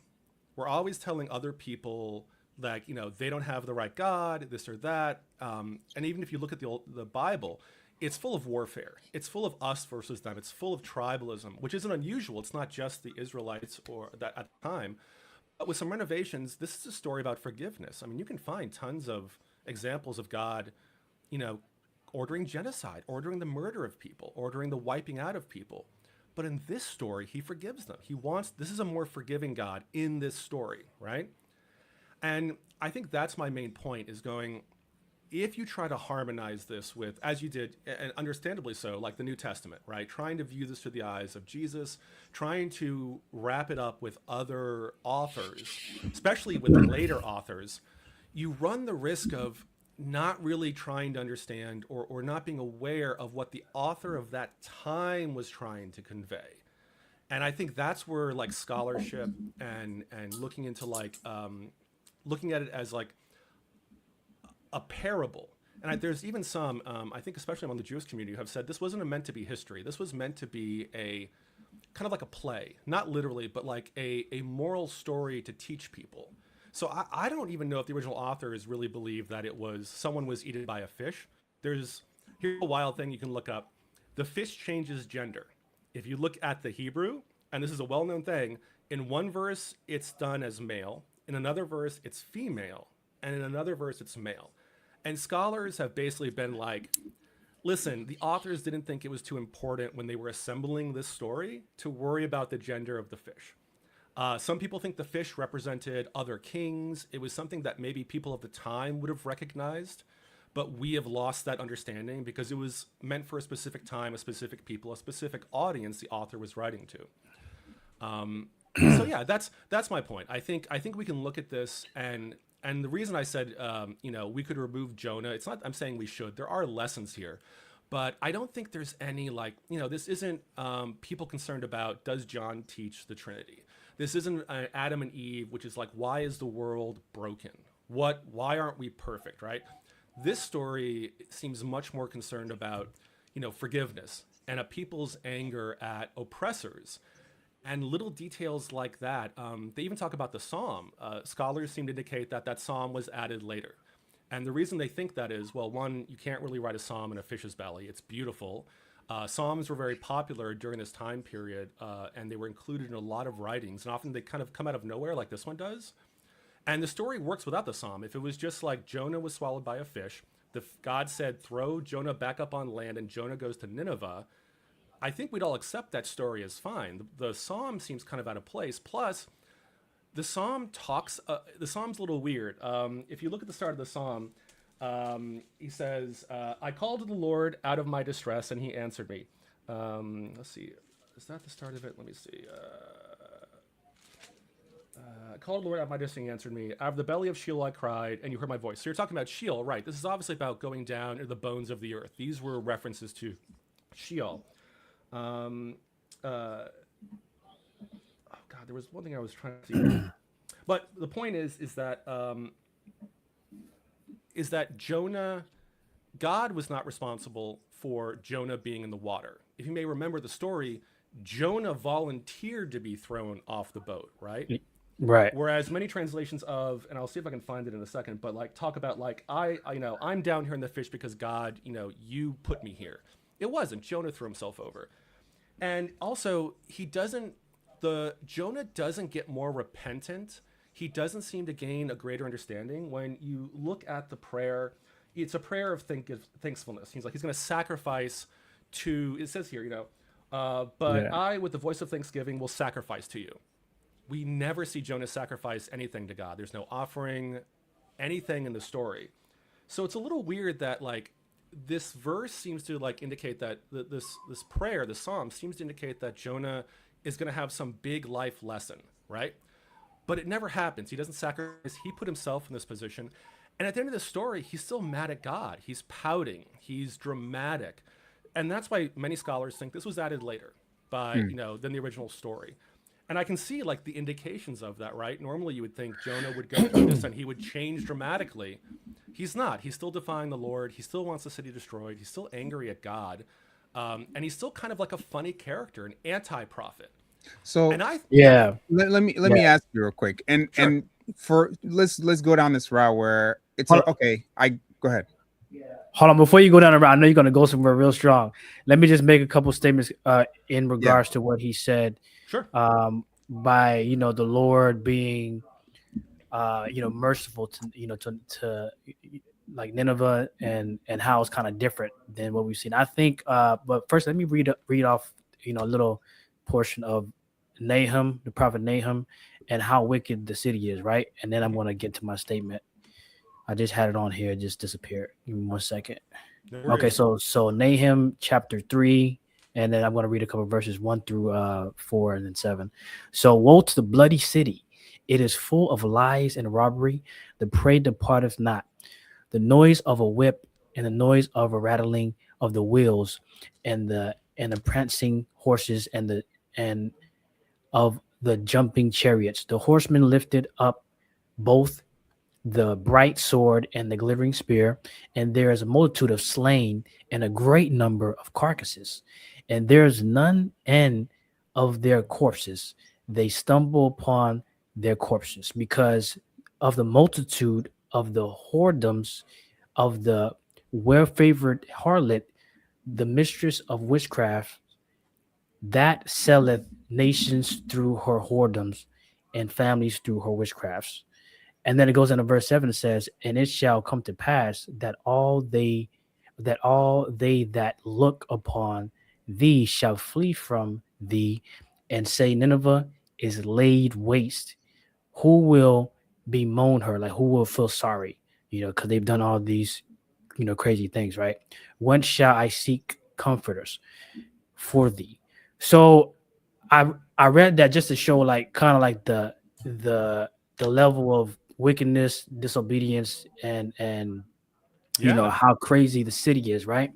We're always telling other people, like, they don't have the right God, this or that. And even if you look at the Bible, it's full of warfare. It's full of us versus them. It's full of tribalism, which isn't unusual. It's not just the Israelites or that at the time. But with some renovations, this is a story about forgiveness. I mean, you can find tons of examples of God, ordering genocide, ordering the murder of people, ordering the wiping out of people. But in this story, he forgives them. This is a more forgiving God in this story, right? And I think that's my main point, is going, if you try to harmonize this with, as you did, and understandably so, like the New Testament, right? Trying to view this through the eyes of Jesus, trying to wrap it up with other authors, especially with the later authors, you run the risk of not really trying to understand or not being aware of what the author of that time was trying to convey. And I think that's where, like, scholarship and looking into, like, looking at it as like a parable. And there's even some, I think especially among the Jewish community, who have said this wasn't meant to be history. This was meant to be a kind of like a play, not literally, but like a moral story to teach people. So I don't even know if the original authors really believe that someone was eaten by a fish. Here's a wild thing you can look up. The fish changes gender. If you look at the Hebrew, and this is a well-known thing, in one verse it's done as male, in another verse it's female, and in another verse it's male. And scholars have basically been like, listen, the authors didn't think it was too important when they were assembling this story to worry about the gender of the fish. Some people think the fish represented other kings. It was something that maybe people of the time would have recognized, but we have lost that understanding because it was meant for a specific time, a specific people, a specific audience the author was writing to. So yeah, that's my point. I think we can look at this, and the reason I said we could remove Jonah. It's not I'm saying we should. There are lessons here, but I don't think there's any this isn't people concerned about does John teach the Trinity. This isn't Adam and Eve, which is like, why is the world broken? Why aren't we perfect, right? This story seems much more concerned about, forgiveness and a people's anger at oppressors and little details like that. They even talk about the psalm. Scholars seem to indicate that psalm was added later. And the reason they think that is, well, one, you can't really write a psalm in a fish's belly. It's beautiful. Psalms were very popular during this time period, and they were included in a lot of writings. And often they kind of come out of nowhere like this one does. And the story works without the psalm. If it was just like Jonah was swallowed by a fish, God said, throw Jonah back up on land, and Jonah goes to Nineveh, I think we'd all accept that story as fine. The psalm seems kind of out of place. Plus, the psalm the psalm's a little weird. If you look at the start of the psalm, he says, I called to the Lord out of my distress, and he answered me. Let's see. Is that the start of it? Let me see. I called the Lord out of my distress, and he answered me. Out of the belly of Sheol I cried, and you heard my voice. So you're talking about Sheol, right? This is obviously about going down into the bones of the earth. These were references to Sheol. Oh God, there was one thing I was trying to see. But the point is that Jonah, God was not responsible for Jonah being in the water. If you may remember the story, Jonah volunteered to be thrown off the boat, right? Right. Whereas many translations of, and I'll see if I can find it in a second, but like talk about like, I'm down here in the fish because God, you put me here. It wasn't. Jonah threw himself over. And also Jonah doesn't get more repentant. He doesn't seem to gain a greater understanding. When you look at the prayer, it's a prayer of thankfulness. He's going to sacrifice to, it says here, I, with the voice of thanksgiving, will sacrifice to you. We never see Jonah sacrifice anything to God. There's no offering, anything in the story. So it's a little weird that like this verse seems to like indicate that this prayer, the psalm seems to indicate that Jonah is going to have some big life lesson, right? But it never happens. He doesn't sacrifice. He put himself in this position. And at the end of the story, he's still mad at God. He's pouting. He's dramatic. And that's why many scholars think this was added later than the original story. And I can see like the indications of that, right? Normally you would think Jonah would go through this and he would change dramatically. He's not. He's still defying the Lord. He still wants the city destroyed. He's still angry at God. And he's still kind of like a funny character, an anti-prophet. So and let me ask you real quick. And sure. and for let's go down this route where it's okay. Go ahead. Hold on, before you go down the route, I know you're going to go somewhere real strong. Let me just make a couple statements in regards to what he said. Sure. By the Lord being merciful to like Nineveh and how it's kind of different than what we've seen. I think but first let me read off a little portion of Nahum, the prophet Nahum, and how wicked the city is, right? And then I'm going to get to my statement. I just had it on here, it just disappeared. Give me 1 second. Okay, so Nahum chapter 3, and then I'm going to read a couple of verses 1 through 4 and then 7. So woe to the bloody city. It is full of lies and robbery. The prey departeth not. The noise of a whip and the noise of a rattling of the wheels and the prancing horses and of the jumping chariots. The horsemen lifted up both the bright sword and the glittering spear, and there is a multitude of slain and a great number of carcasses, and there is none end of their corpses. They stumble upon their corpses, because of the multitude of the whoredoms of the well-favored harlot, the mistress of witchcraft, that selleth nations through her whoredoms, and families through her witchcrafts. And then it goes into verse 7, it says, and it shall come to pass that all they that look upon thee shall flee from thee, and say, Nineveh is laid waste. Who will bemoan her? Like, who will feel sorry? Because they've done all these, crazy things, right? When shall I seek comforters for thee? So I I read that just to show, like, kind of like the the level of wickedness, disobedience, and Yeah. how crazy the city is, right?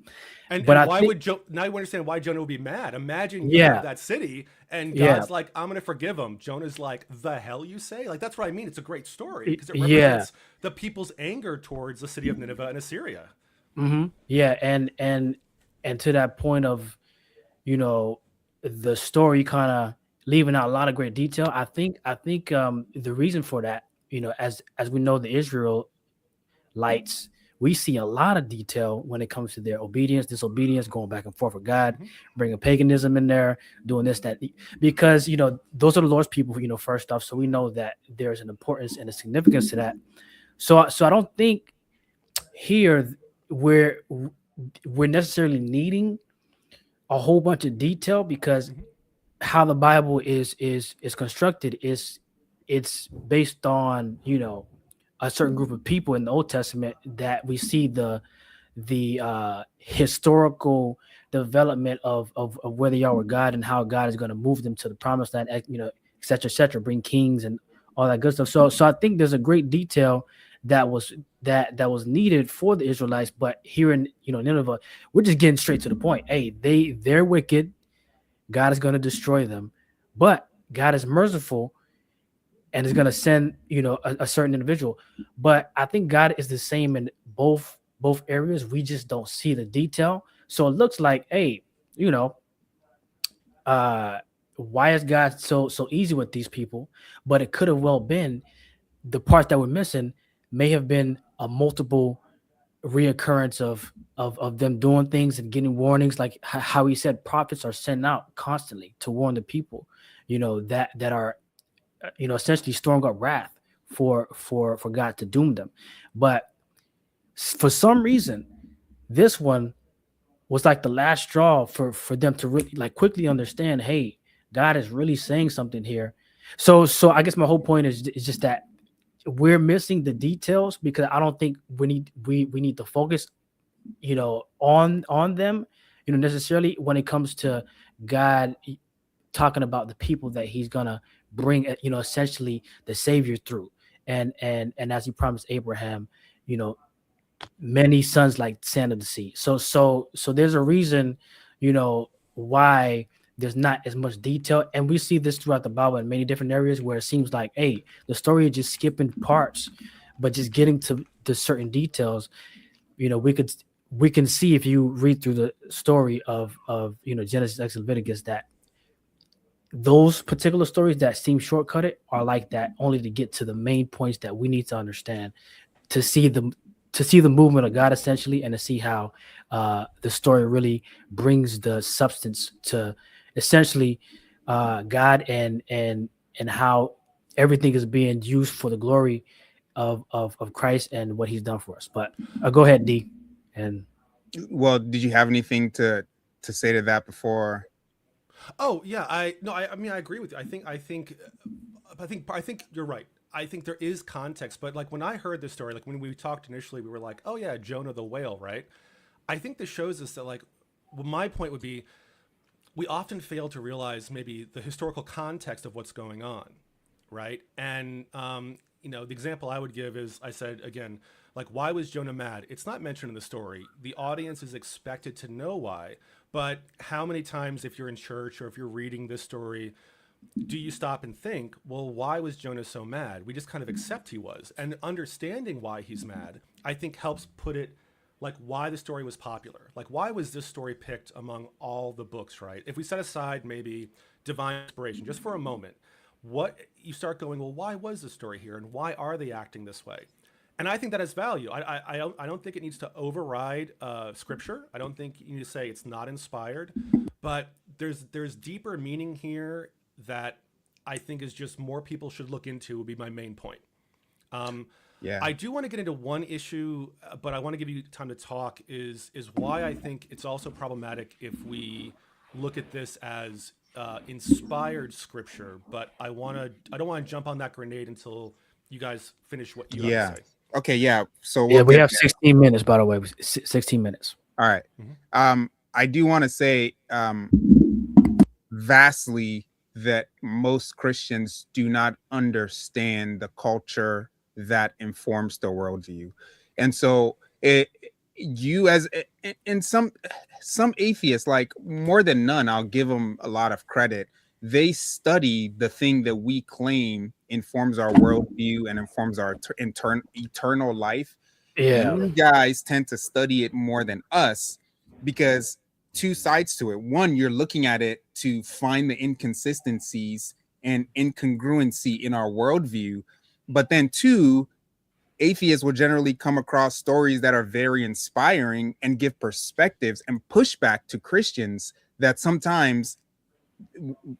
But And I why think, would now you understand why Jonah would be mad? Imagine you have yeah, that city and yeah, God's like, I'm going to forgive him. Jonah's like, the hell you say? Like, that's what I mean. It's a great story because it yeah, represents the people's anger towards the city of Nineveh and Assyria. yeah, and to that point of, you know the story kind of leaving out a lot of great detail. I think the reason for that, as we know, the Israelites, we see a lot of detail when it comes to their obedience, disobedience, going back and forth with God, Hmm. bringing paganism in there, doing this, that, because those are the Lord's people, first off. So we know that there's an importance and a significance to that. So I don't think here we're we're necessarily needing a whole bunch of detail, because Hmm. how the Bible is constructed is it's based on a certain group of people in the Old Testament, that we see the historical development of where they are with God, and how God is going to move them to the promised land, et cetera, bring kings and all that good stuff. So I think there's a great detail that was that was needed for the Israelites. But here in Nineveh, we're just getting straight to the point. Hey, they're wicked. God is going to destroy them, but God is merciful and is going to send a certain individual. But I think God is the same in both areas. We just don't see the detail. So it looks like, hey, you know uh why is God so easy with these people? But it could have well been the part that we're missing, may have been a multiple reoccurrence of them doing things and getting warnings, like how he said prophets are sent out constantly to warn the people, that are essentially storing up wrath for God to doom them. But for some reason, this one was like the last straw for them to really, like, quickly understand, hey, God is really saying something here. So I guess my whole point is just that we're missing the details, because I don't think we need to focus on them, necessarily, when it comes to God talking about the people that he's gonna bring, essentially the savior through. And as he promised Abraham, you know many sons like sand of the sea. So there's a reason, why there's not as much detail. And we see this throughout the Bible in many different areas, where it seems like, hey, the story is just skipping parts, but just getting to the certain details. We can see, if you read through the story of Genesis, Exodus, Leviticus, that those particular stories that seem shortcutted are like that, only to get to the main points that we need to understand, to see the movement of God, essentially, and to see how the story really brings the substance to, essentially, God, and how everything is being used for the glory of Christ and what He's done for us. But go ahead, D. And Well, did you have anything to say to that before? Oh yeah, I no, I mean I agree with you. I think you're right. I think there is context, but like when I heard this story, like when we talked initially, we were like, oh yeah, Jonah the whale, right? I think this shows us that, like, well, my point would be we often fail to realize maybe the historical context of what's going on, right? And the example I would give is, I said again, like, why was Jonah mad? It's not mentioned in the story. The audience is expected to know why, but how many times, if you're in church or if you're reading this story, do you stop and think, well, why was Jonah so mad? We just kind of accept he was. And understanding why he's mad, I think, helps put it, like, why the story was popular. Like, why was this story picked among all the books, right? If we set aside maybe divine inspiration just for a moment, what you start going, well, why was this story here, and why are they acting this way? And I think that has value. I don't think it needs to override scripture. I don't think you need to say it's not inspired, but there's deeper meaning here that I think is just more people should look into. Would be my main point. Um, Yeah. I do want to get into one issue, but I want to give you time to talk. Is why I think it's also problematic if we look at this as inspired scripture. But I don't want to jump on that grenade until you guys finish what you have Yeah. to say. Okay. Yeah. So Yeah, we'll we get have there. 16 minutes, by the way. 16 minutes. All right. Mhm. I do want to say vastly that most Christians do not understand the culture that informs their worldview. And so you as and some atheists, like more than none, I'll give them a lot of credit. They study the thing that we claim informs our worldview and informs our eternal life. Yeah. You guys tend to study it more than us because two sides to it. One, you're looking at it to find the inconsistencies and incongruency in our worldview. But then two, atheists will generally come across stories that are very inspiring and give perspectives and pushback to Christians that sometimes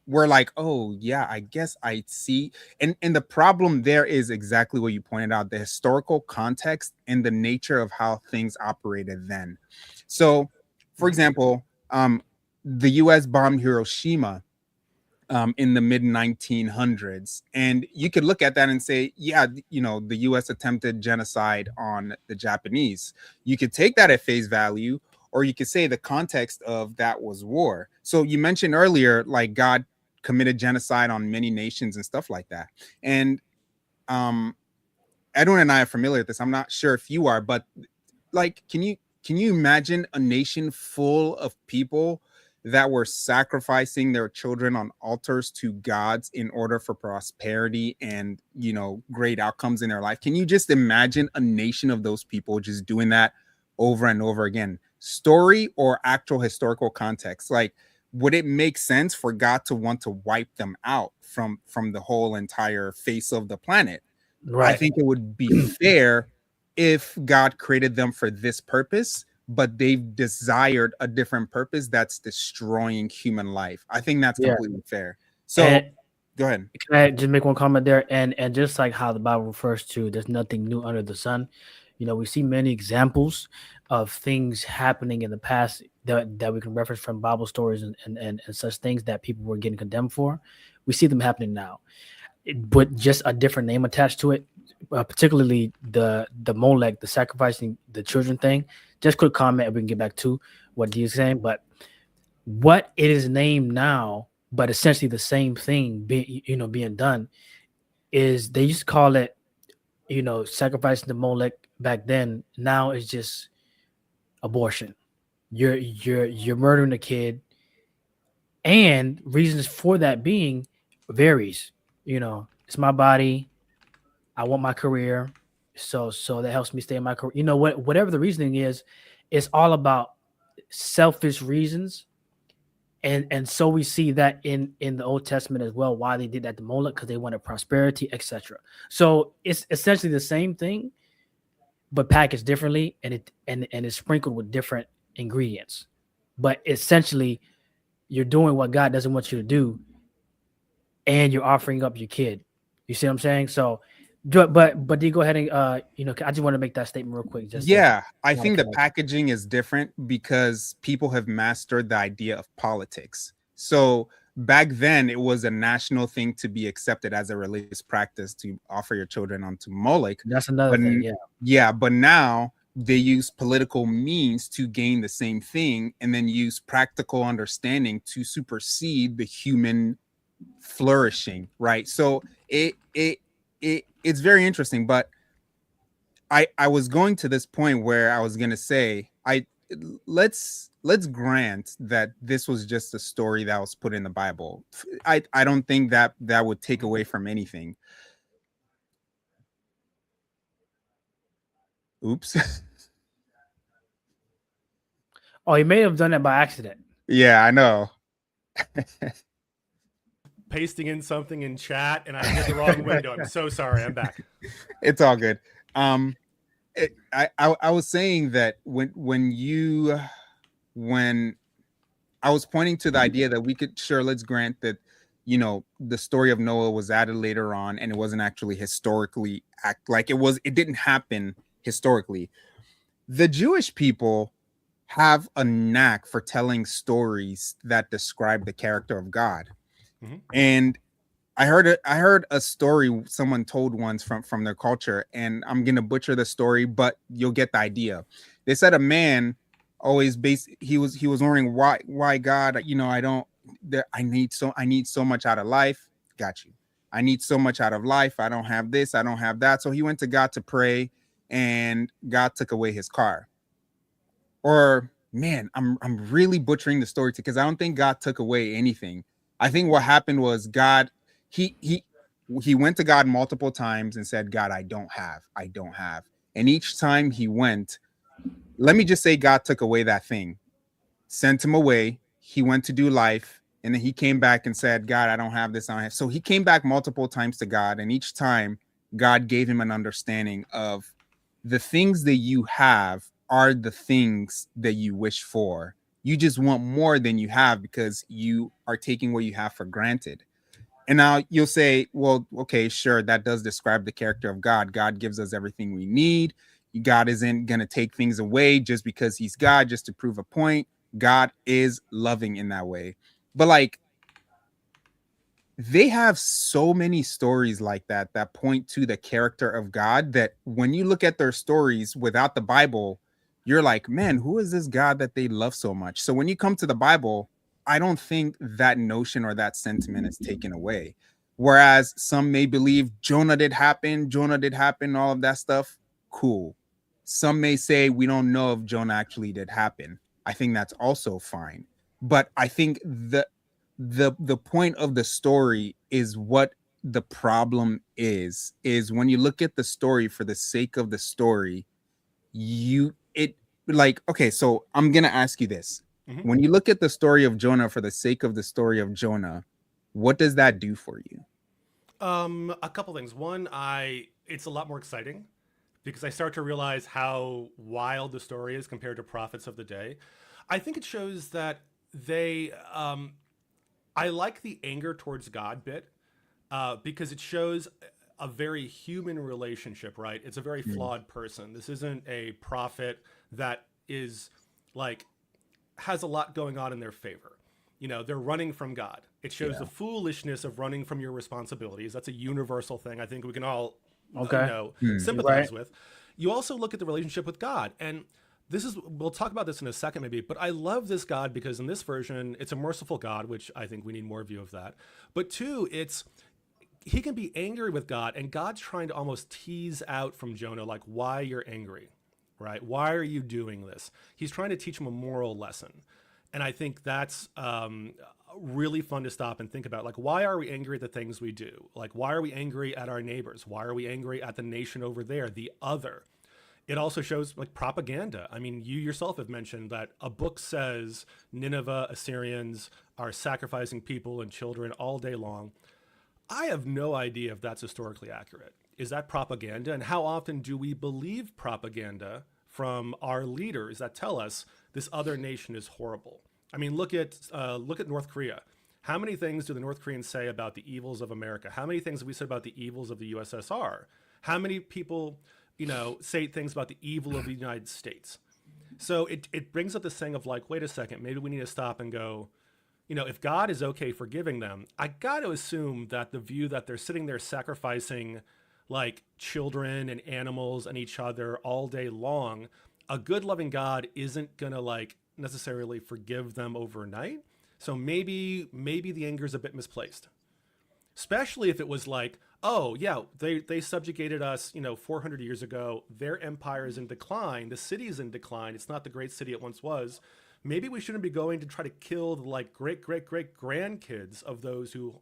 we're like, oh yeah, I guess I see. And the problem there is exactly what you pointed out, the historical context and the nature of how things operated then. So for example, the US bombed Hiroshima in the mid 1900s. And you could look at that and say, yeah, the US attempted genocide on the Japanese. You could take that at face value, or you could say the context of that was war. So you mentioned earlier, like God committed genocide on many nations and stuff like that. And Edwin and I are familiar with this. I'm not sure if you are, but like, can you imagine a nation full of people that were sacrificing their children on altars to gods in order for prosperity and great outcomes in their life? Can you just imagine a nation of those people just doing that over and over again? Story or actual historical context? Like, would it make sense for God to want to wipe them out from the whole entire face of the planet? I Right. think it would be fair if God created them for this purpose, but they've desired a different purpose that's destroying human life. I think that's Yeah. completely fair. So And go ahead. can I just make one comment there? And just like how the Bible refers to, there's nothing new under the sun. We see many examples of things happening in the past that we can reference from Bible stories and such things that people were getting condemned for. We see them happening now, but just a different name attached to it. Particularly the Molech, the sacrificing the children thing. Just quick comment, and we can get back to what Dee is saying. But what it is named now, but essentially the same thing being done, is they used to call it sacrificing the Molech back then. Now it's just abortion. You're murdering a kid, and reasons for that being varies. It's my body. I want my career, so that helps me stay in my career. Whatever the reasoning is, it's all about selfish reasons, and so we see that in the Old Testament as well. Why they did that to Moloch, because they wanted prosperity, etc. So it's essentially the same thing, but packaged differently, and it's sprinkled with different ingredients. But essentially, you're doing what God doesn't want you to do, and you're offering up your kid. You see what I'm saying? So, but do you go ahead and I just want to make that statement real quick. Just to Yeah, I think the packaging is different because people have mastered the idea of politics. So back then, it was a national thing to be accepted as a religious practice to offer your children onto Moloch. That's another But thing. Yeah. yeah, but now they use political means to gain the same thing, and then use practical understanding to supersede the human flourishing. Right. So it's very interesting, but I was going to this point where I was going to say, let's grant that this was just a story that was put in the Bible. I don't think that would take away from anything. Oops. Oh, he may have done that by accident. Yeah, I know. pasting in something in chat and I hit the wrong window. I'm so sorry. I'm back. It's all good. I was saying that when I was pointing to the idea that we could, sure, let's grant that, the story of Noah was added later on and it wasn't actually historically it didn't happen historically. The Jewish people have a knack for telling stories that describe the character of God. Mm-hmm. And I heard a story someone told once from their culture, and I'm gonna butcher the story, but you'll get the idea. They said a man always he was wondering why God, I need so much out of life. Got you. I need so much out of life. I don't have this, I don't have that. So he went to God to pray, and God took away his car. Or man, I'm really butchering the story because I don't think God took away anything. I think what happened was God, he went to God multiple times and said, God, I don't have. And each time he went, let me just say God took away that thing, sent him away. He went to do life. And then he came back and said, God, I don't have this. I don't have. So he came back multiple times to God. And each time God gave him an understanding of the things that you have are the things that you wish for. You just want more than you have because you are taking what you have for granted. And now you'll say, well, okay, sure, that does describe the character of God. God gives us everything we need. God isn't going to take things away just because he's God, just to prove a point. God is loving in that way. But like, they have so many stories like that point to the character of God that when you look at their stories without the Bible, you're like, man, who is this God that they love so much? So when you come to the Bible, I don't think that notion or that sentiment is taken away. Whereas some may believe Jonah did happen, all of that stuff. Cool. Some may say we don't know if Jonah actually did happen. I think that's also fine. But I think the point of the story is what the problem is when you look at the story for the sake of the story, okay, so I'm gonna ask you this. Mm-hmm. When you look at the story of Jonah for the sake of the story of Jonah, what does that do for you? A couple things. One, it's a lot more exciting because I start to realize how wild the story is compared to Prophets of the Day. I think it shows that I like the anger towards God bit because it shows a very human relationship, right? It's a very flawed person. This isn't a prophet that is like has a lot going on in their favor. They're running from God. It shows the foolishness of running from your responsibilities. That's a universal thing. I think we can all, sympathize with. You also look at the relationship with God, and we'll talk about this in a second maybe, but I love this God because in this version, it's a merciful God, which I think we need more view of that. But two, he can be angry with God, and God's trying to almost tease out from Jonah, like, why you're angry, right? Why are you doing this? He's trying to teach him a moral lesson. And I think that's really fun to stop and think about. Like, why are we angry at the things we do? Like, why are we angry at our neighbors? Why are we angry at the nation over there, the other? It also shows like propaganda. I mean, you yourself have mentioned that a book says Nineveh, Assyrians are sacrificing people and children all day long. I have no idea if that's historically accurate. Is that propaganda? And how often do we believe propaganda from our leaders that tell us this other nation is horrible? I mean, look at North Korea. How many things do the North Koreans say about the evils of America? How many things have we said about the evils of the USSR? How many people, say things about the evil of the United States? So it brings up this thing of like, wait a second, maybe we need to stop and go, if God is okay forgiving them, I got to assume that the view that they're sitting there sacrificing like children and animals and each other all day long, a good loving God isn't going to like necessarily forgive them overnight. So maybe the anger is a bit misplaced, especially if it was like, oh yeah, they subjugated us, 400 years ago. Their empire is in decline. The city is in decline. It's not the great city it once was. Maybe we shouldn't be going to try to kill the like great grandkids of those who,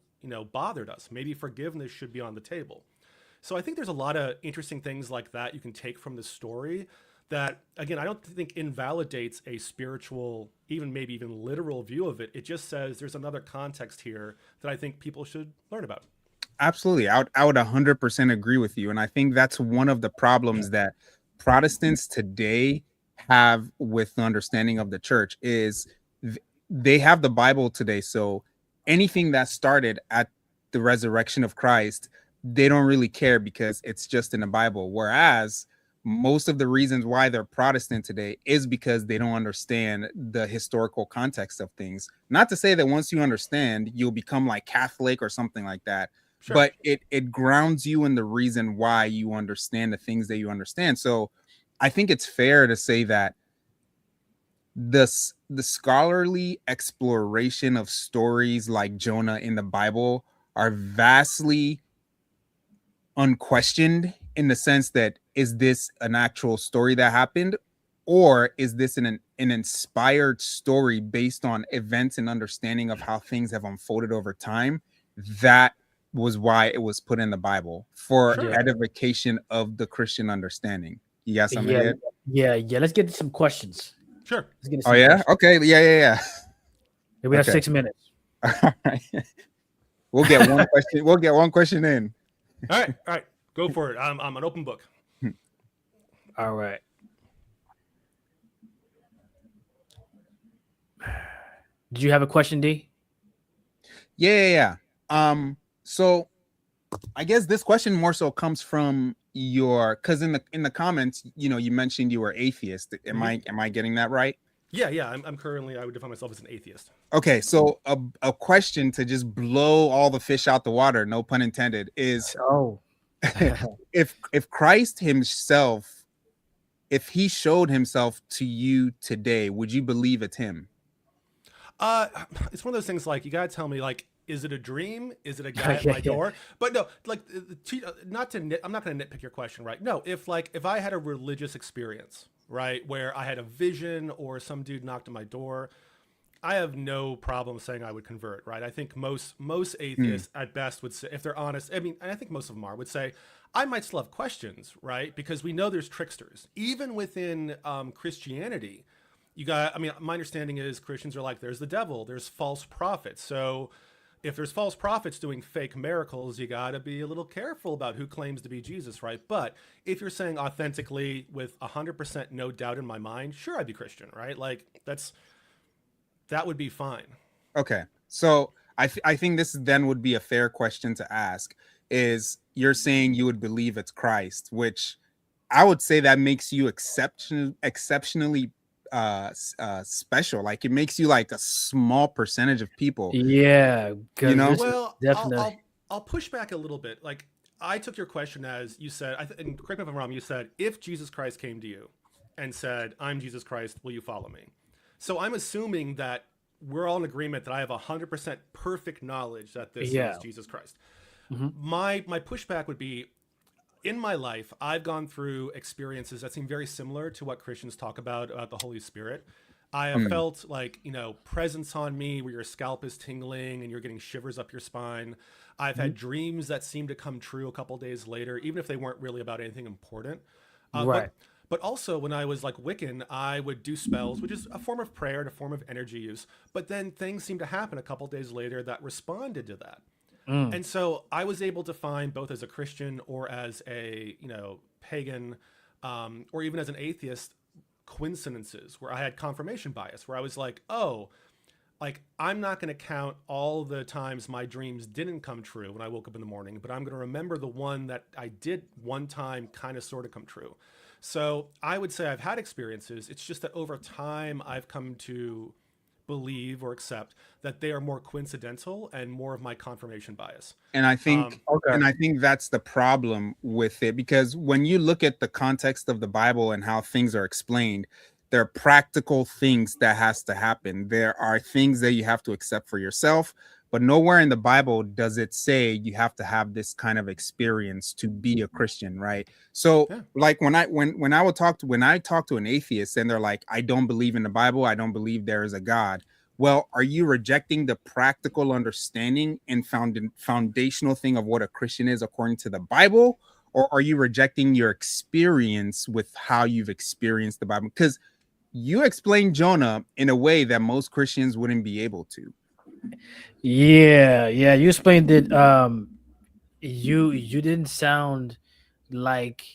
bothered us. Maybe forgiveness should be on the table. So I think there's a lot of interesting things like that you can take from the story that, again, I don't think invalidates a spiritual, even maybe even literal view of it. It just says there's another context here that I think people should learn about. Absolutely. I would 100% agree with you. And I think that's one of the problems that Protestants today have with the understanding of the church is they have the Bible today. So anything that started at the resurrection of Christ, they don't really care because it's just in the Bible. Whereas most of the reasons why they're Protestant today is because they don't understand the historical context of things. Not to say that once you understand, you'll become like Catholic or something like that, Sure. but it grounds you in the reason why you understand the things that you understand. So I think it's fair to say that the scholarly exploration of stories like Jonah in the Bible are vastly unquestioned, in the sense that, is this an actual story that happened, or is this an inspired story based on events and understanding of how things have unfolded over time? That was why it was put in the Bible, for Sure. edification of the Christian understanding. You got something Yeah, yet? yeah. Let's get to some questions. Sure. Let's get to Oh some yeah, questions. okay, yeah. We have Okay. 6 minutes. All right. We'll get one question. We'll get one question in. All right. Go for it. I'm an open book. All right. Did you have a question, D? Yeah. So I guess this question more so comes from your, because in the comments, you mentioned you were atheist. Am I getting that right? Yeah. I'm currently, I would define myself as an atheist. Okay, so a question to just blow all the fish out the water, no pun intended, is Oh. if Christ himself, if he showed himself to you today, would you believe it's him? It's one of those things, like, you gotta tell me, like, is it a dream? Is it a guy at my door? But no, like, I'm not gonna nitpick your question, right? No, if I had a religious experience, right, where I had a vision or some dude knocked on my door, I have no problem saying I would convert, right? I think most atheists at best would say, if they're honest, I mean, and I think most of them would say, I might still have questions, right? Because we know there's tricksters. Even within Christianity, my understanding is Christians are like, there's the devil, there's false prophets. So if there's false prophets doing fake miracles, you got to be a little careful about who claims to be Jesus, right? But if you're saying authentically with 100% no doubt in my mind, sure, I'd be Christian, right? Like, that would be fine. Okay, so I think this then would be a fair question to ask. Is, you're saying you would believe it's Christ, which I would say that makes you exceptionally special. Like, it makes you like a small percentage of people. Yeah. Well, Definitely. I'll push back a little bit. Like, I took your question as you said, and correct me if I'm wrong, you said, if Jesus Christ came to you and said, I'm Jesus Christ, will you follow me? So I'm assuming that we're all in agreement that I have 100% perfect knowledge that this is Jesus Christ. My pushback would be, in my life, I've gone through experiences that seem very similar to what Christians talk about the Holy Spirit. I have felt like, presence on me where your scalp is tingling and you're getting shivers up your spine. I've had dreams that seem to come true a couple days later, even if they weren't really about anything important. Right. But also, when I was like Wiccan, I would do spells, which is a form of prayer and a form of energy use. But then things seemed to happen a couple days later that responded to that. And so I was able to find, both as a Christian or as a pagan, or even as an atheist, coincidences where I had confirmation bias, where I was like, oh, like, I'm not going to count all the times my dreams didn't come true when I woke up in the morning, but I'm going to remember the one that I did one time kind of sort of come true. So I would say I've had experiences. It's just that over time I've come to believe or accept that they are more coincidental and more of my confirmation bias. And I think that's the problem with it, because when you look at the context of the Bible and how things are explained, there are practical things that has to happen. There are things that you have to accept for yourself, but nowhere in the Bible does it say you have to have this kind of experience to be a Christian, right? So like when I talk to an atheist and they're like, I don't believe in the Bible, I don't believe there is a God. Well, are you rejecting the practical understanding and foundational thing of what a Christian is according to the Bible? or are you rejecting your experience with how you've experienced the Bible? Because you explain Jonah in a way that most Christians wouldn't be able to. Yeah, yeah. You explained it. You didn't sound like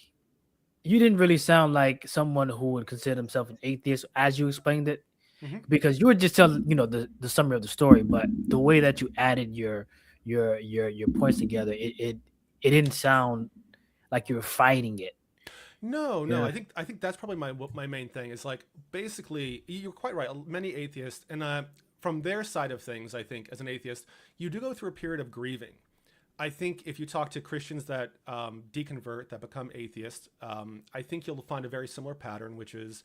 you didn't really sound like someone who would consider himself an atheist as you explained it, Hmm. because you were just telling the summary of the story, but the way that you added your points together, it didn't sound like you were fighting it. No, no. Yeah. I think that's probably my main thing is like basically you're quite right. Many atheists and from their side of things, I think as an atheist, you do go through a period of grieving. I think if you talk to Christians that deconvert, that become atheists, I think you'll find a very similar pattern, which is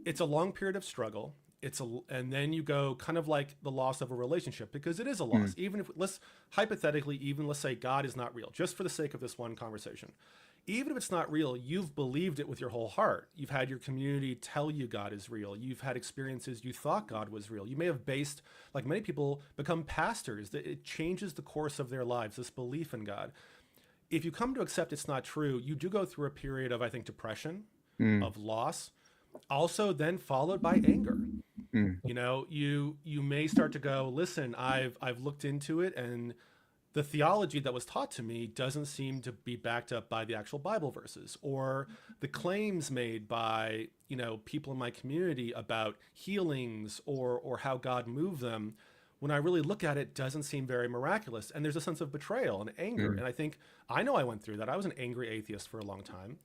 it's a long period of struggle. And then you go kind of like the loss of a relationship because it is a loss. Even if let's hypothetically, even let's say God is not real, just for the sake of this one conversation. Even if it's not real, you've believed it with your whole heart. You've had your community tell you God is real. You've had experiences you thought God was real. You may have based, like many people, become pastors. That it changes the course of their lives, this belief in God. If you come to accept it's not true, you do go through a period of, I think, depression, of loss, also then followed by anger. You know, you may start to go, listen, I've looked into it, and the theology that was taught to me doesn't seem to be backed up by the actual Bible verses, or the claims made by, people in my community about healings or how God moved them. When I really look at it, doesn't seem very miraculous. And there's a sense of betrayal and anger. And I know I went through that. I was an angry atheist for a long time.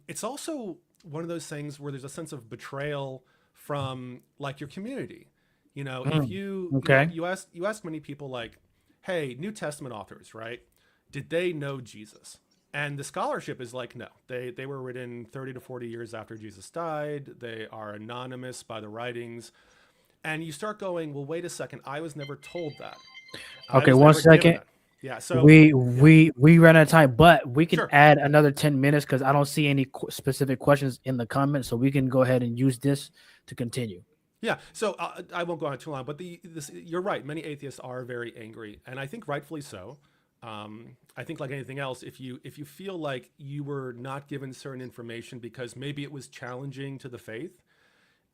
It's also one of those things where there's a sense of betrayal from like your community. If Okay. you ask many people like, hey, New Testament authors, right? Did they know Jesus? And the scholarship is like, no, they were written 30 to 40 years after Jesus died. They are anonymous by the writings. And you start going, well, wait a second. I was never told that. I Okay. was One never given second. that. Yeah. So, We yeah, we we ran out of time, but we can sure. add another 10 minutes because I don't see any specific questions in the comments, so we can go ahead and use this to continue. Yeah, so I won't go on too long, but you're right. Many atheists are very angry, and I think rightfully so. I think, like anything else, if you feel like you were not given certain information because maybe it was challenging to the faith,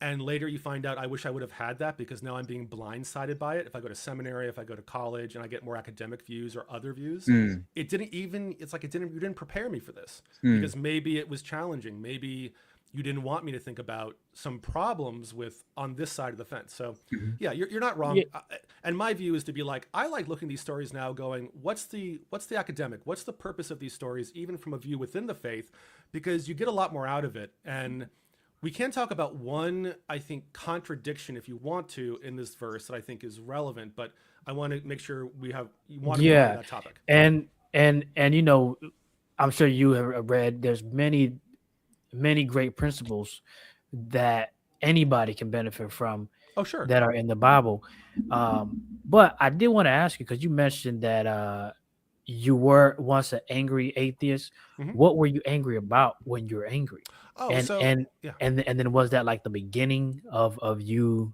and later you find out, I wish I would have had that because now I'm being blindsided by it. If I go to seminary, if I go to college, and I get more academic views or other views, it didn't even. It's like you didn't prepare me for this because maybe it was challenging. Maybe you didn't want me to think about some problems with on this side of the fence. So yeah, you're not wrong. Yeah. And my view is to be like, I like looking at these stories now going, what's the academic? What's the purpose of these stories, even from a view within the faith? Because you get a lot more out of it. And we can talk about one, I think, contradiction if you want to in this verse that I think is relevant, but I want to make sure you want to move on to Yeah, that topic. and I'm sure you have read. There's many great principles that anybody can benefit from Oh, sure. that are in the Bible. But I did want to ask you because you mentioned that you were once an angry atheist. Hmm. What were you angry about when you were angry? Oh, And so and yeah. and then was that like the beginning of you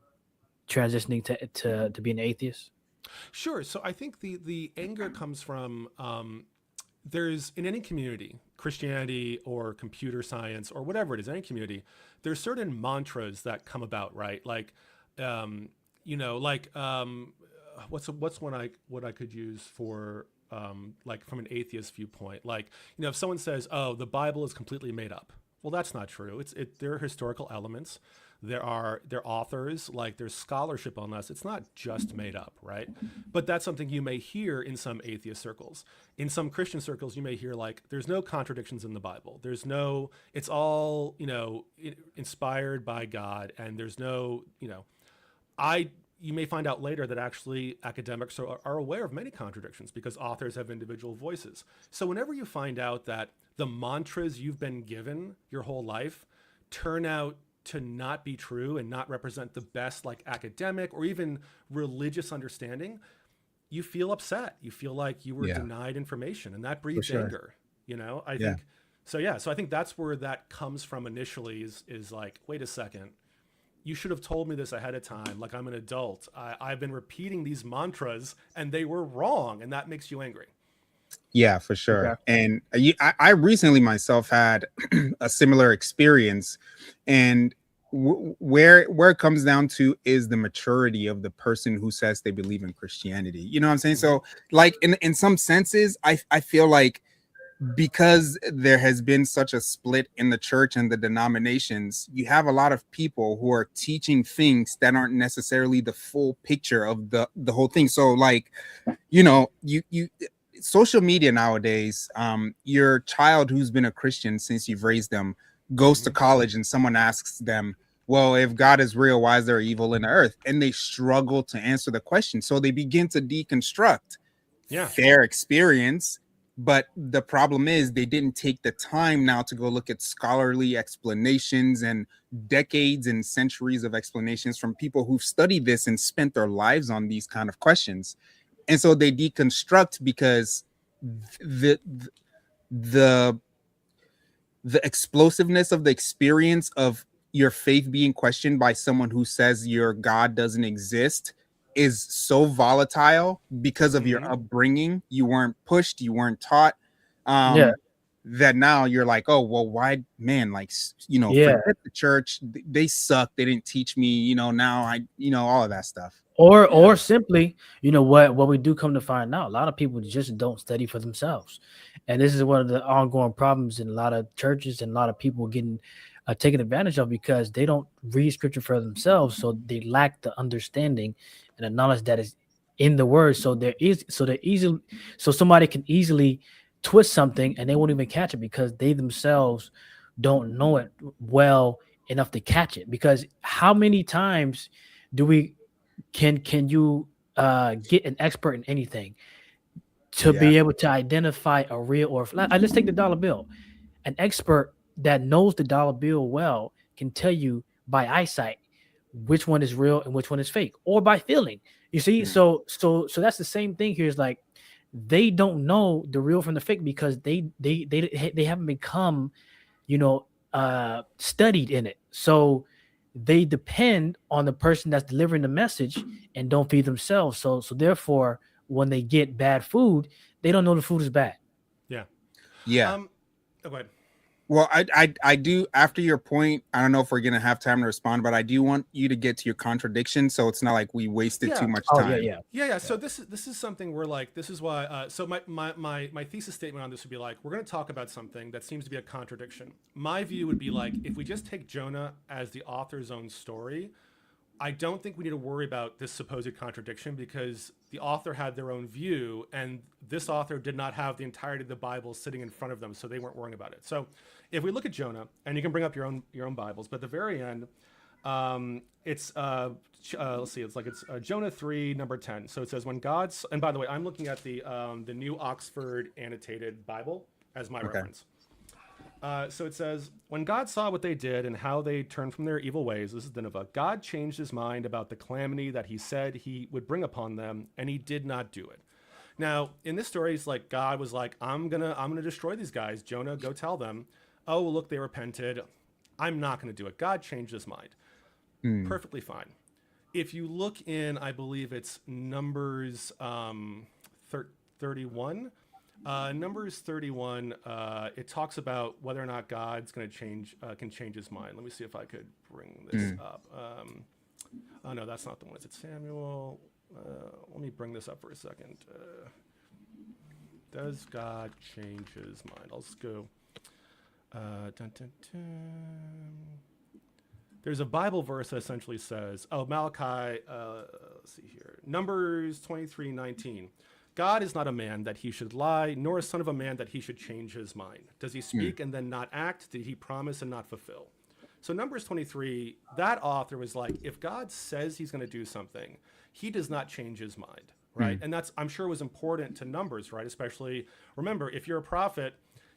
transitioning to being an atheist? Sure. So I think the anger comes from there's in any community, Christianity or computer science or whatever it is, any community, there's certain mantras that come about, right? Like, like what's one what I could use for like from an atheist viewpoint, like if someone says, "Oh, the Bible is completely made up," well, that's not true. There are historical elements. There are authors, like there's scholarship on this. It's not just made up, right? But that's something you may hear in some atheist circles. In some Christian circles, you may hear like there's no contradictions in the Bible. It's all inspired by God, and there's no you may find out later that actually academics are aware of many contradictions because authors have individual voices. So whenever you find out that the mantras you've been given your whole life turn out to not be true and not represent the best like academic or even religious understanding, you feel upset. You feel like you were denied information, and that breeds anger. I think so. Yeah. So I think that's where that comes from initially is like, wait a second, you should have told me this ahead of time. Like, I'm an adult. I've been repeating these mantras and they were wrong, and that makes you angry. Yeah, for Okay. sure. And I recently myself had a similar experience, and where it comes down to is the maturity of the person who says they believe in Christianity. You know what I'm saying? Mhm. So, like in some senses, I feel like because there has been such a split in the church and the denominations, you have a lot of people who are teaching things that aren't necessarily the full picture of the whole thing. So, like, you social media nowadays, your child who's been a Christian since you've raised them goes to Mhm. college and someone asks them, well, if God is real, why is there evil in the earth? And they struggle to answer the question, so they begin to deconstruct Yeah. their experience. But the problem is they didn't take the time now to go look at scholarly explanations and decades and centuries of explanations from people who've studied this and spent their lives on these kind of questions. And so they deconstruct because the the the explosiveness of the experience of your faith being questioned by someone who says your God doesn't exist is so volatile because of your Mhm. upbringing. You weren't pushed, you weren't taught. Yeah. um that now you're like, oh well, why, man, like, Yeah. forget the church, they suck, they didn't teach me, now I, all of that stuff. Or Yeah. simply, what we do come to find out, a lot of people just don't study for themselves, and this is one of the ongoing problems in a lot of churches and a lot of people getting taken advantage of because they don't read scripture for themselves, so they lack the understanding and the knowledge that is in the word. So somebody can easily twist something and they won't even catch it because they themselves don't know it well enough to catch it. Because how many times do we can you get an expert in anything to Yeah. be able to identify a real or let's take the dollar bill. An expert that knows the dollar bill well can tell you by eyesight which one is real and which one is fake, or by feeling. You see, Mm. so that's the same thing here. Is like they don't know the real from the fake because they haven't become you know, studied in it. So they depend on the person that's delivering the message and don't feed themselves. So therefore, when they get bad food, they don't know the food is bad. Yeah. Yeah. Oh, go ahead. Well, I do, after your point, I don't know if we're gonna have time to respond, but I do want you to get to your contradiction, so it's not like we wasted too Yeah. much Oh yeah, time. yeah, Yeah. yeah. So this is something where like this is why. So my thesis statement on this would be like we're going to talk about something that seems to be a contradiction. My view would be like if we just take Jonah as the author's own story, I don't think we need to worry about this supposed contradiction because the author had their own view, and this author did not have the entirety of the Bible sitting in front of them, so they weren't worrying about it. So, if we look at Jonah, and you can bring up your own Bibles, but at the very end, it's let's see, it's Jonah 3 number 10. So it says when God's, and by the way, I'm looking at the New Oxford Annotated Bible as my Okay. reference. So it says, when God saw what they did and how they turned from their evil ways, this is Nineveh, God changed his mind about the calamity that he said he would bring upon them, and he did not do it. Now, in this story, it's like God was like, I'm gonna destroy these guys. Jonah, go tell them. Oh, look, they repented. I'm not gonna do it. God changed his mind. Hmm. Perfectly fine. If you look in, I believe it's Numbers 31. Numbers 31, it talks about whether or not God's going to can change his mind. Let me see if I could bring this Hmm. up. Oh, no, that's not the one. Is it Samuel? Let me bring this up for a second. Does God change his mind? I'll just go. Dun, dun, dun. There's a Bible verse that essentially says, oh, Malachi, let's see here, Numbers 23:19. God is not a man that he should lie, nor a son of a man that he should change his mind. Does he Hmm. speak and then not act? Did he promise and not fulfill? So Numbers 23, that author was like, if God says he's going to do something, he does not change his mind, right? Hmm. And that's, I'm sure, was important to Numbers, right? Especially, remember, if you're a prophet,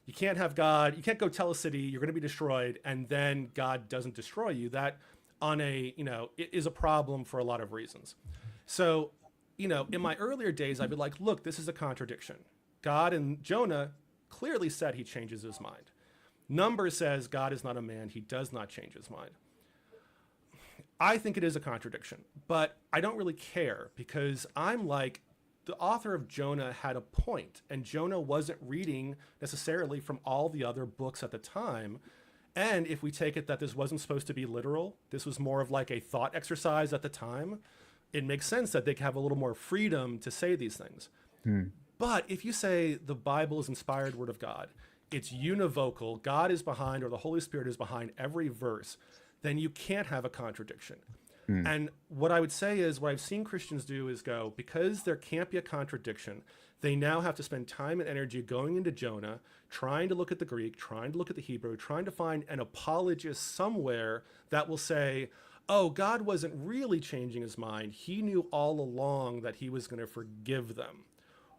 you can't have God, you can't go tell a city you're going to be destroyed and then God doesn't destroy you. That it is a problem for a lot of reasons. So, in my earlier days, I'd be like, look, this is a contradiction. God and Jonah clearly said he changes his mind. Numbers says God is not a man, he does not change his mind. I think it is a contradiction, but I don't really care because I'm like, the author of Jonah had a point, and Jonah wasn't reading necessarily from all the other books at the time. And if we take it that this wasn't supposed to be literal, this was more of like a thought exercise at the time, it makes sense that they have a little more freedom to say these things. But if you say the Bible is inspired word of God, it's univocal, God is behind, or the Holy Spirit is behind every verse, then you can't have a contradiction. And what I would say is, what I've seen Christians do is go, because there can't be a contradiction, they now have to spend time and energy going into Jonah, trying to look at the Greek, trying to look at the Hebrew, trying to find an apologist somewhere that will say, oh, God wasn't really changing his mind. He knew all along that he was going to forgive them.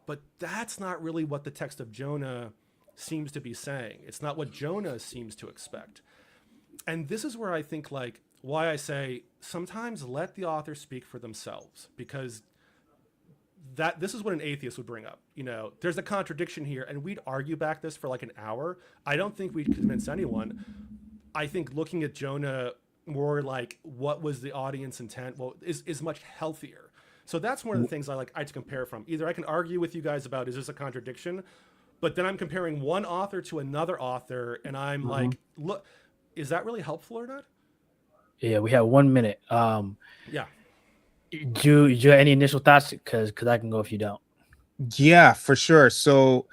But that's not really what the text of Jonah seems to be saying. It's not what Jonah seems to expect. And this is where I think, like, why I say sometimes let the author speak for themselves, because that this is what an atheist would bring up. You know, there's a contradiction here, and we'd argue back this for like an hour. I don't think we'd convince anyone. I think looking at Jonah more like what was the audience intent, well, is much healthier. So that's one of the things I like to compare from. Either I can argue with you guys about, is this a contradiction? But then I'm comparing one author to another author, and I'm like, look, is that really helpful or not? Yeah, we have 1 minute. Yeah. Do you have any initial thoughts? Because I can go if you don't. Yeah, for sure. So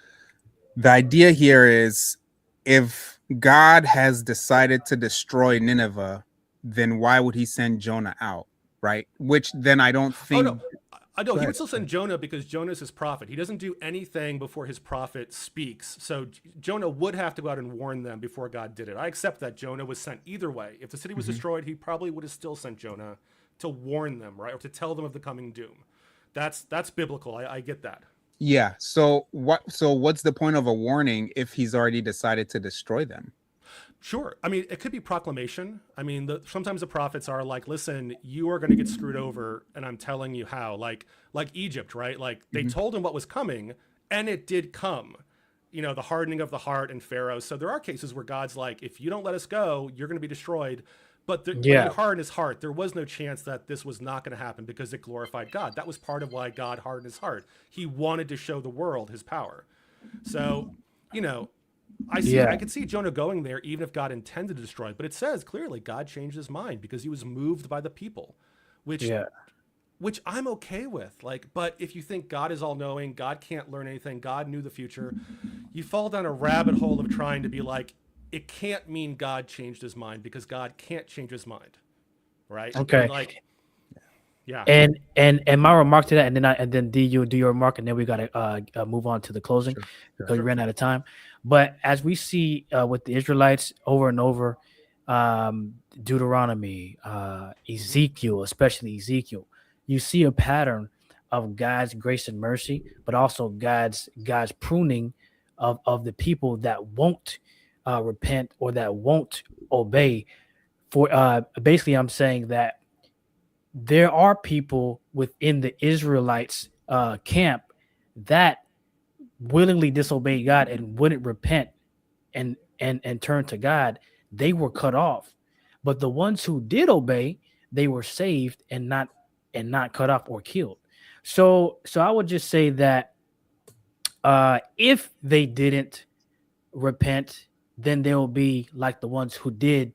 the idea here is, if God has decided to destroy Nineveh, then why would he send Jonah out? Right. Which then I don't think. Oh, no. I know he would still send Jonah because Jonah is his prophet. He doesn't do anything before his prophet speaks. So Jonah would have to go out and warn them before God did it. I accept that Jonah was sent either way. If the city was destroyed, he probably would have still sent Jonah to warn them, right? Or to tell them of the coming doom. That's biblical. I get that. Yeah. So what's the point of a warning if he's already decided to destroy them? Sure. I mean, it could be proclamation. I mean, sometimes the prophets are like, listen, you are going to get screwed over, and I'm telling you how. Like Egypt, right? Like they told him what was coming, and it did come. You know, the hardening of the heart and Pharaoh. So there are cases where God's like, if you don't let us go, you're going to be destroyed. But when he hardened his heart, there was no chance that this was not going to happen because it glorified God. That was part of why God hardened his heart. He wanted to show the world his power. So, you know, I could see Jonah going there even if God intended to destroy it. But it says clearly God changed his mind because he was moved by the people, which I'm okay with. Like, but if you think God is all knowing, God can't learn anything, God knew the future, you fall down a rabbit hole of trying to be like, it can't mean God changed his mind because God can't change his mind. Right. Okay. And like, yeah. And my remark to that, and then D, you do your remark, and then we got to move on to the closing because we ran out of time. But as we see with the Israelites over and over, Deuteronomy, Ezekiel, especially Ezekiel, you see a pattern of God's grace and mercy, but also God's pruning of the people that won't repent or that won't obey. For basically, I'm saying that there are people within the Israelites camp that willingly disobeyed God and wouldn't repent and turn to God. They were cut off, but the ones who did obey, they were saved and not cut off or killed. So I would just say that if they didn't repent, then they will be like the ones who did,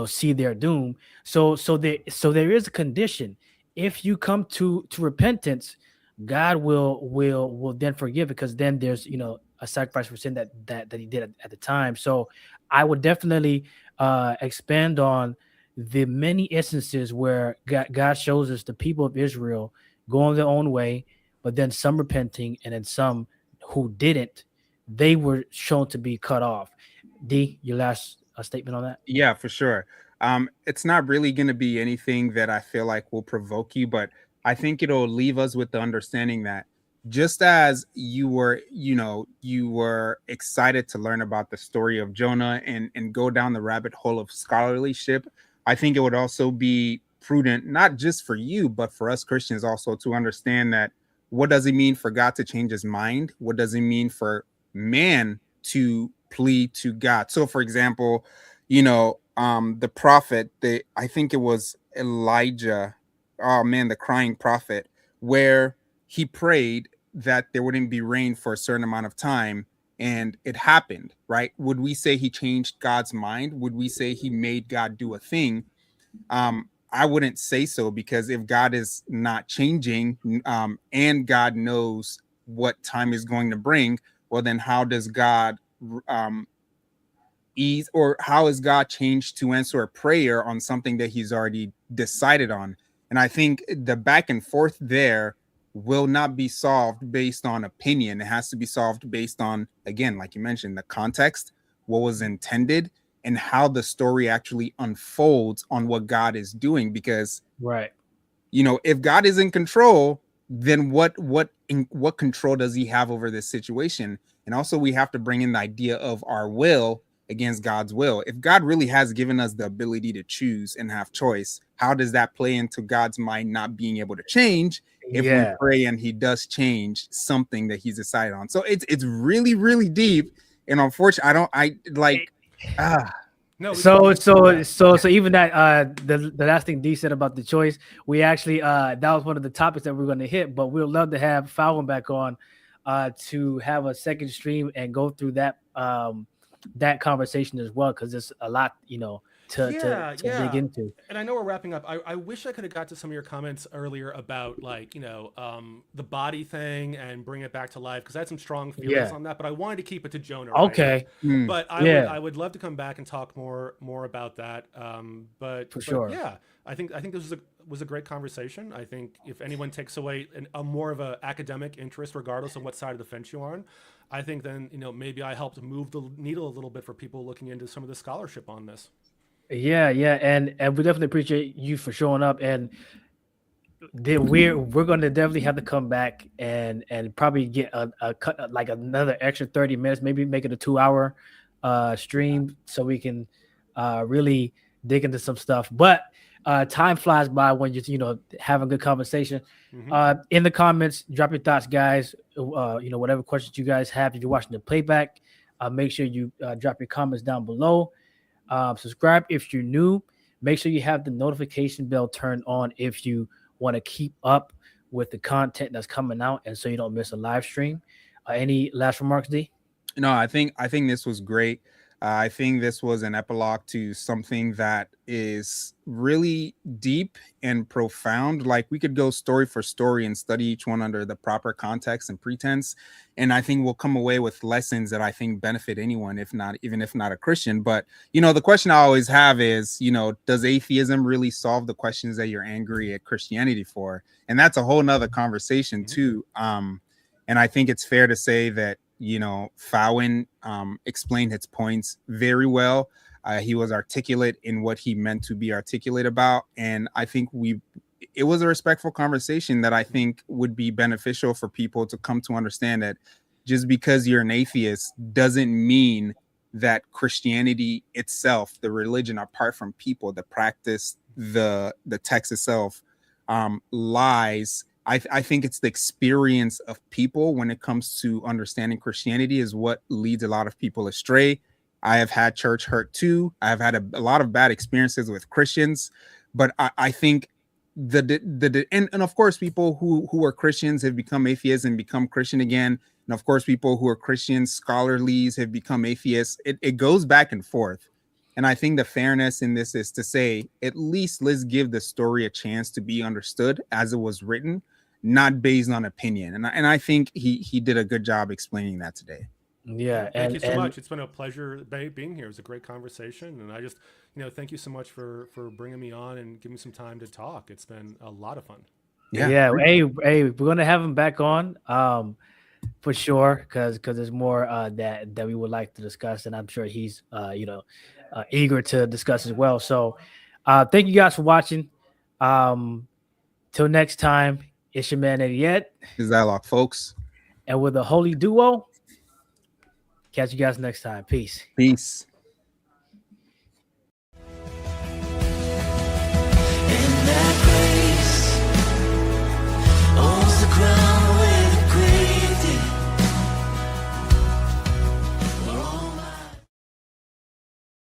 see their doom. So there is a condition. If you come to repentance, God will then forgive, because then there's a sacrifice for sin that he did at the time. So I would definitely expand on the many instances where God shows us the people of Israel going their own way, but then some repenting, and then some who didn't, they were shown to be cut off. D, your last statement on that? Yeah, for sure. It's not really going to be anything that I feel like will provoke you, but I think it'll leave us with the understanding that just as you were excited to learn about the story of Jonah and go down the rabbit hole of scholarlyship, I think it would also be prudent, not just for you, but for us Christians also, to understand that what does it mean for God to change his mind? What does it mean for man to plead to God? So, for example, the prophet, I think it was Elijah, oh man, the crying prophet, where he prayed that there wouldn't be rain for a certain amount of time, and it happened, right? Would we say he changed God's mind? Would we say he made God do a thing? I wouldn't say so, because if God is not changing, and God knows what time is going to bring, well, then how does God ease, or how is God changed to answer a prayer on something that he's already decided on? And I think the back and forth there will not be solved based on opinion. It has to be solved based on, again, like you mentioned, the context, what was intended, and how the story actually unfolds on what God is doing. Because, Right. if God is in control, then what control does he have over this situation? And also, we have to bring in the idea of our will against God's will. If God really has given us the ability to choose and have choice, how does that play into God's mind not being able to change if we pray and he does change something that he's decided on? So it's really, really deep. And unfortunately, No, So even that the last thing D said about the choice, we actually that was one of the topics that we're going to hit, but we'd love to have Fallon back on to have a second stream and go through that that conversation as well, because there's a lot to dig into. And I know we're wrapping up. I wish I could have got to some of your comments earlier about the body thing and bring it back to life, because I had some strong feelings on that, but I wanted to keep it to Jonah. Okay. Right? But I would love to come back and talk more about that. But for sure. Yeah, I think this was a great conversation. I think if anyone takes away a more of a academic interest, regardless of what side of the fence you're on, I think then maybe I helped move the needle a little bit for people looking into some of the scholarship on this. Yeah, and we definitely appreciate you for showing up, and we're going to definitely have to come back and probably get a cut, like another extra 30 minutes, maybe make it a 2-hour stream, so we can really dig into some stuff. But time flies by when you're having a good conversation. Mm-hmm. In the comments, drop your thoughts, guys. Whatever questions you guys have, if you're watching the playback, make sure you drop your comments down below. Subscribe if you're new. Make sure you have the notification bell turned on if you want to keep up with the content that's coming out, and so you don't miss a live stream. Any last remarks, D? No, I think this was great. I think this was an epilogue to something that is really deep and profound. Like, we could go story for story and study each one under the proper context and pretense. And I think we'll come away with lessons that I think benefit anyone, if not a Christian. But, the question I always have is, does atheism really solve the questions that you're angry at Christianity for? And that's a whole nother conversation too. And I think it's fair to say that, Fallon explained his points very well. He was articulate in what he meant to be articulate about. And I think it was a respectful conversation that I think would be beneficial for people to come to understand that just because you're an atheist doesn't mean that Christianity itself, the religion, apart from people, the practice, the text itself, lies. I think it's the experience of people when it comes to understanding Christianity is what leads a lot of people astray. I have had church hurt too. I have had a lot of bad experiences with Christians, but I think and of course, people who are Christians have become atheists and become Christian again. And of course, people who are Christians, scholarlies, have become atheists. It goes back and forth. And I think the fairness in this is to say, at least let's give the story a chance to be understood as it was written, not based on opinion. And I think he did a good job explaining that today. Yeah. Thank you so much. It's been a pleasure being here. It was a great conversation. And I just, thank you so much for bringing me on and giving me some time to talk. It's been a lot of fun. Yeah. Hey, we're going to have him back on for sure. Cause there's more that we would like to discuss. And I'm sure he's, eager to discuss as well. So thank you guys for watching. Till next time, it's your man, Eddie Ed. This Dialogue, folks. And with a holy duo, catch you guys next time. Peace. Peace.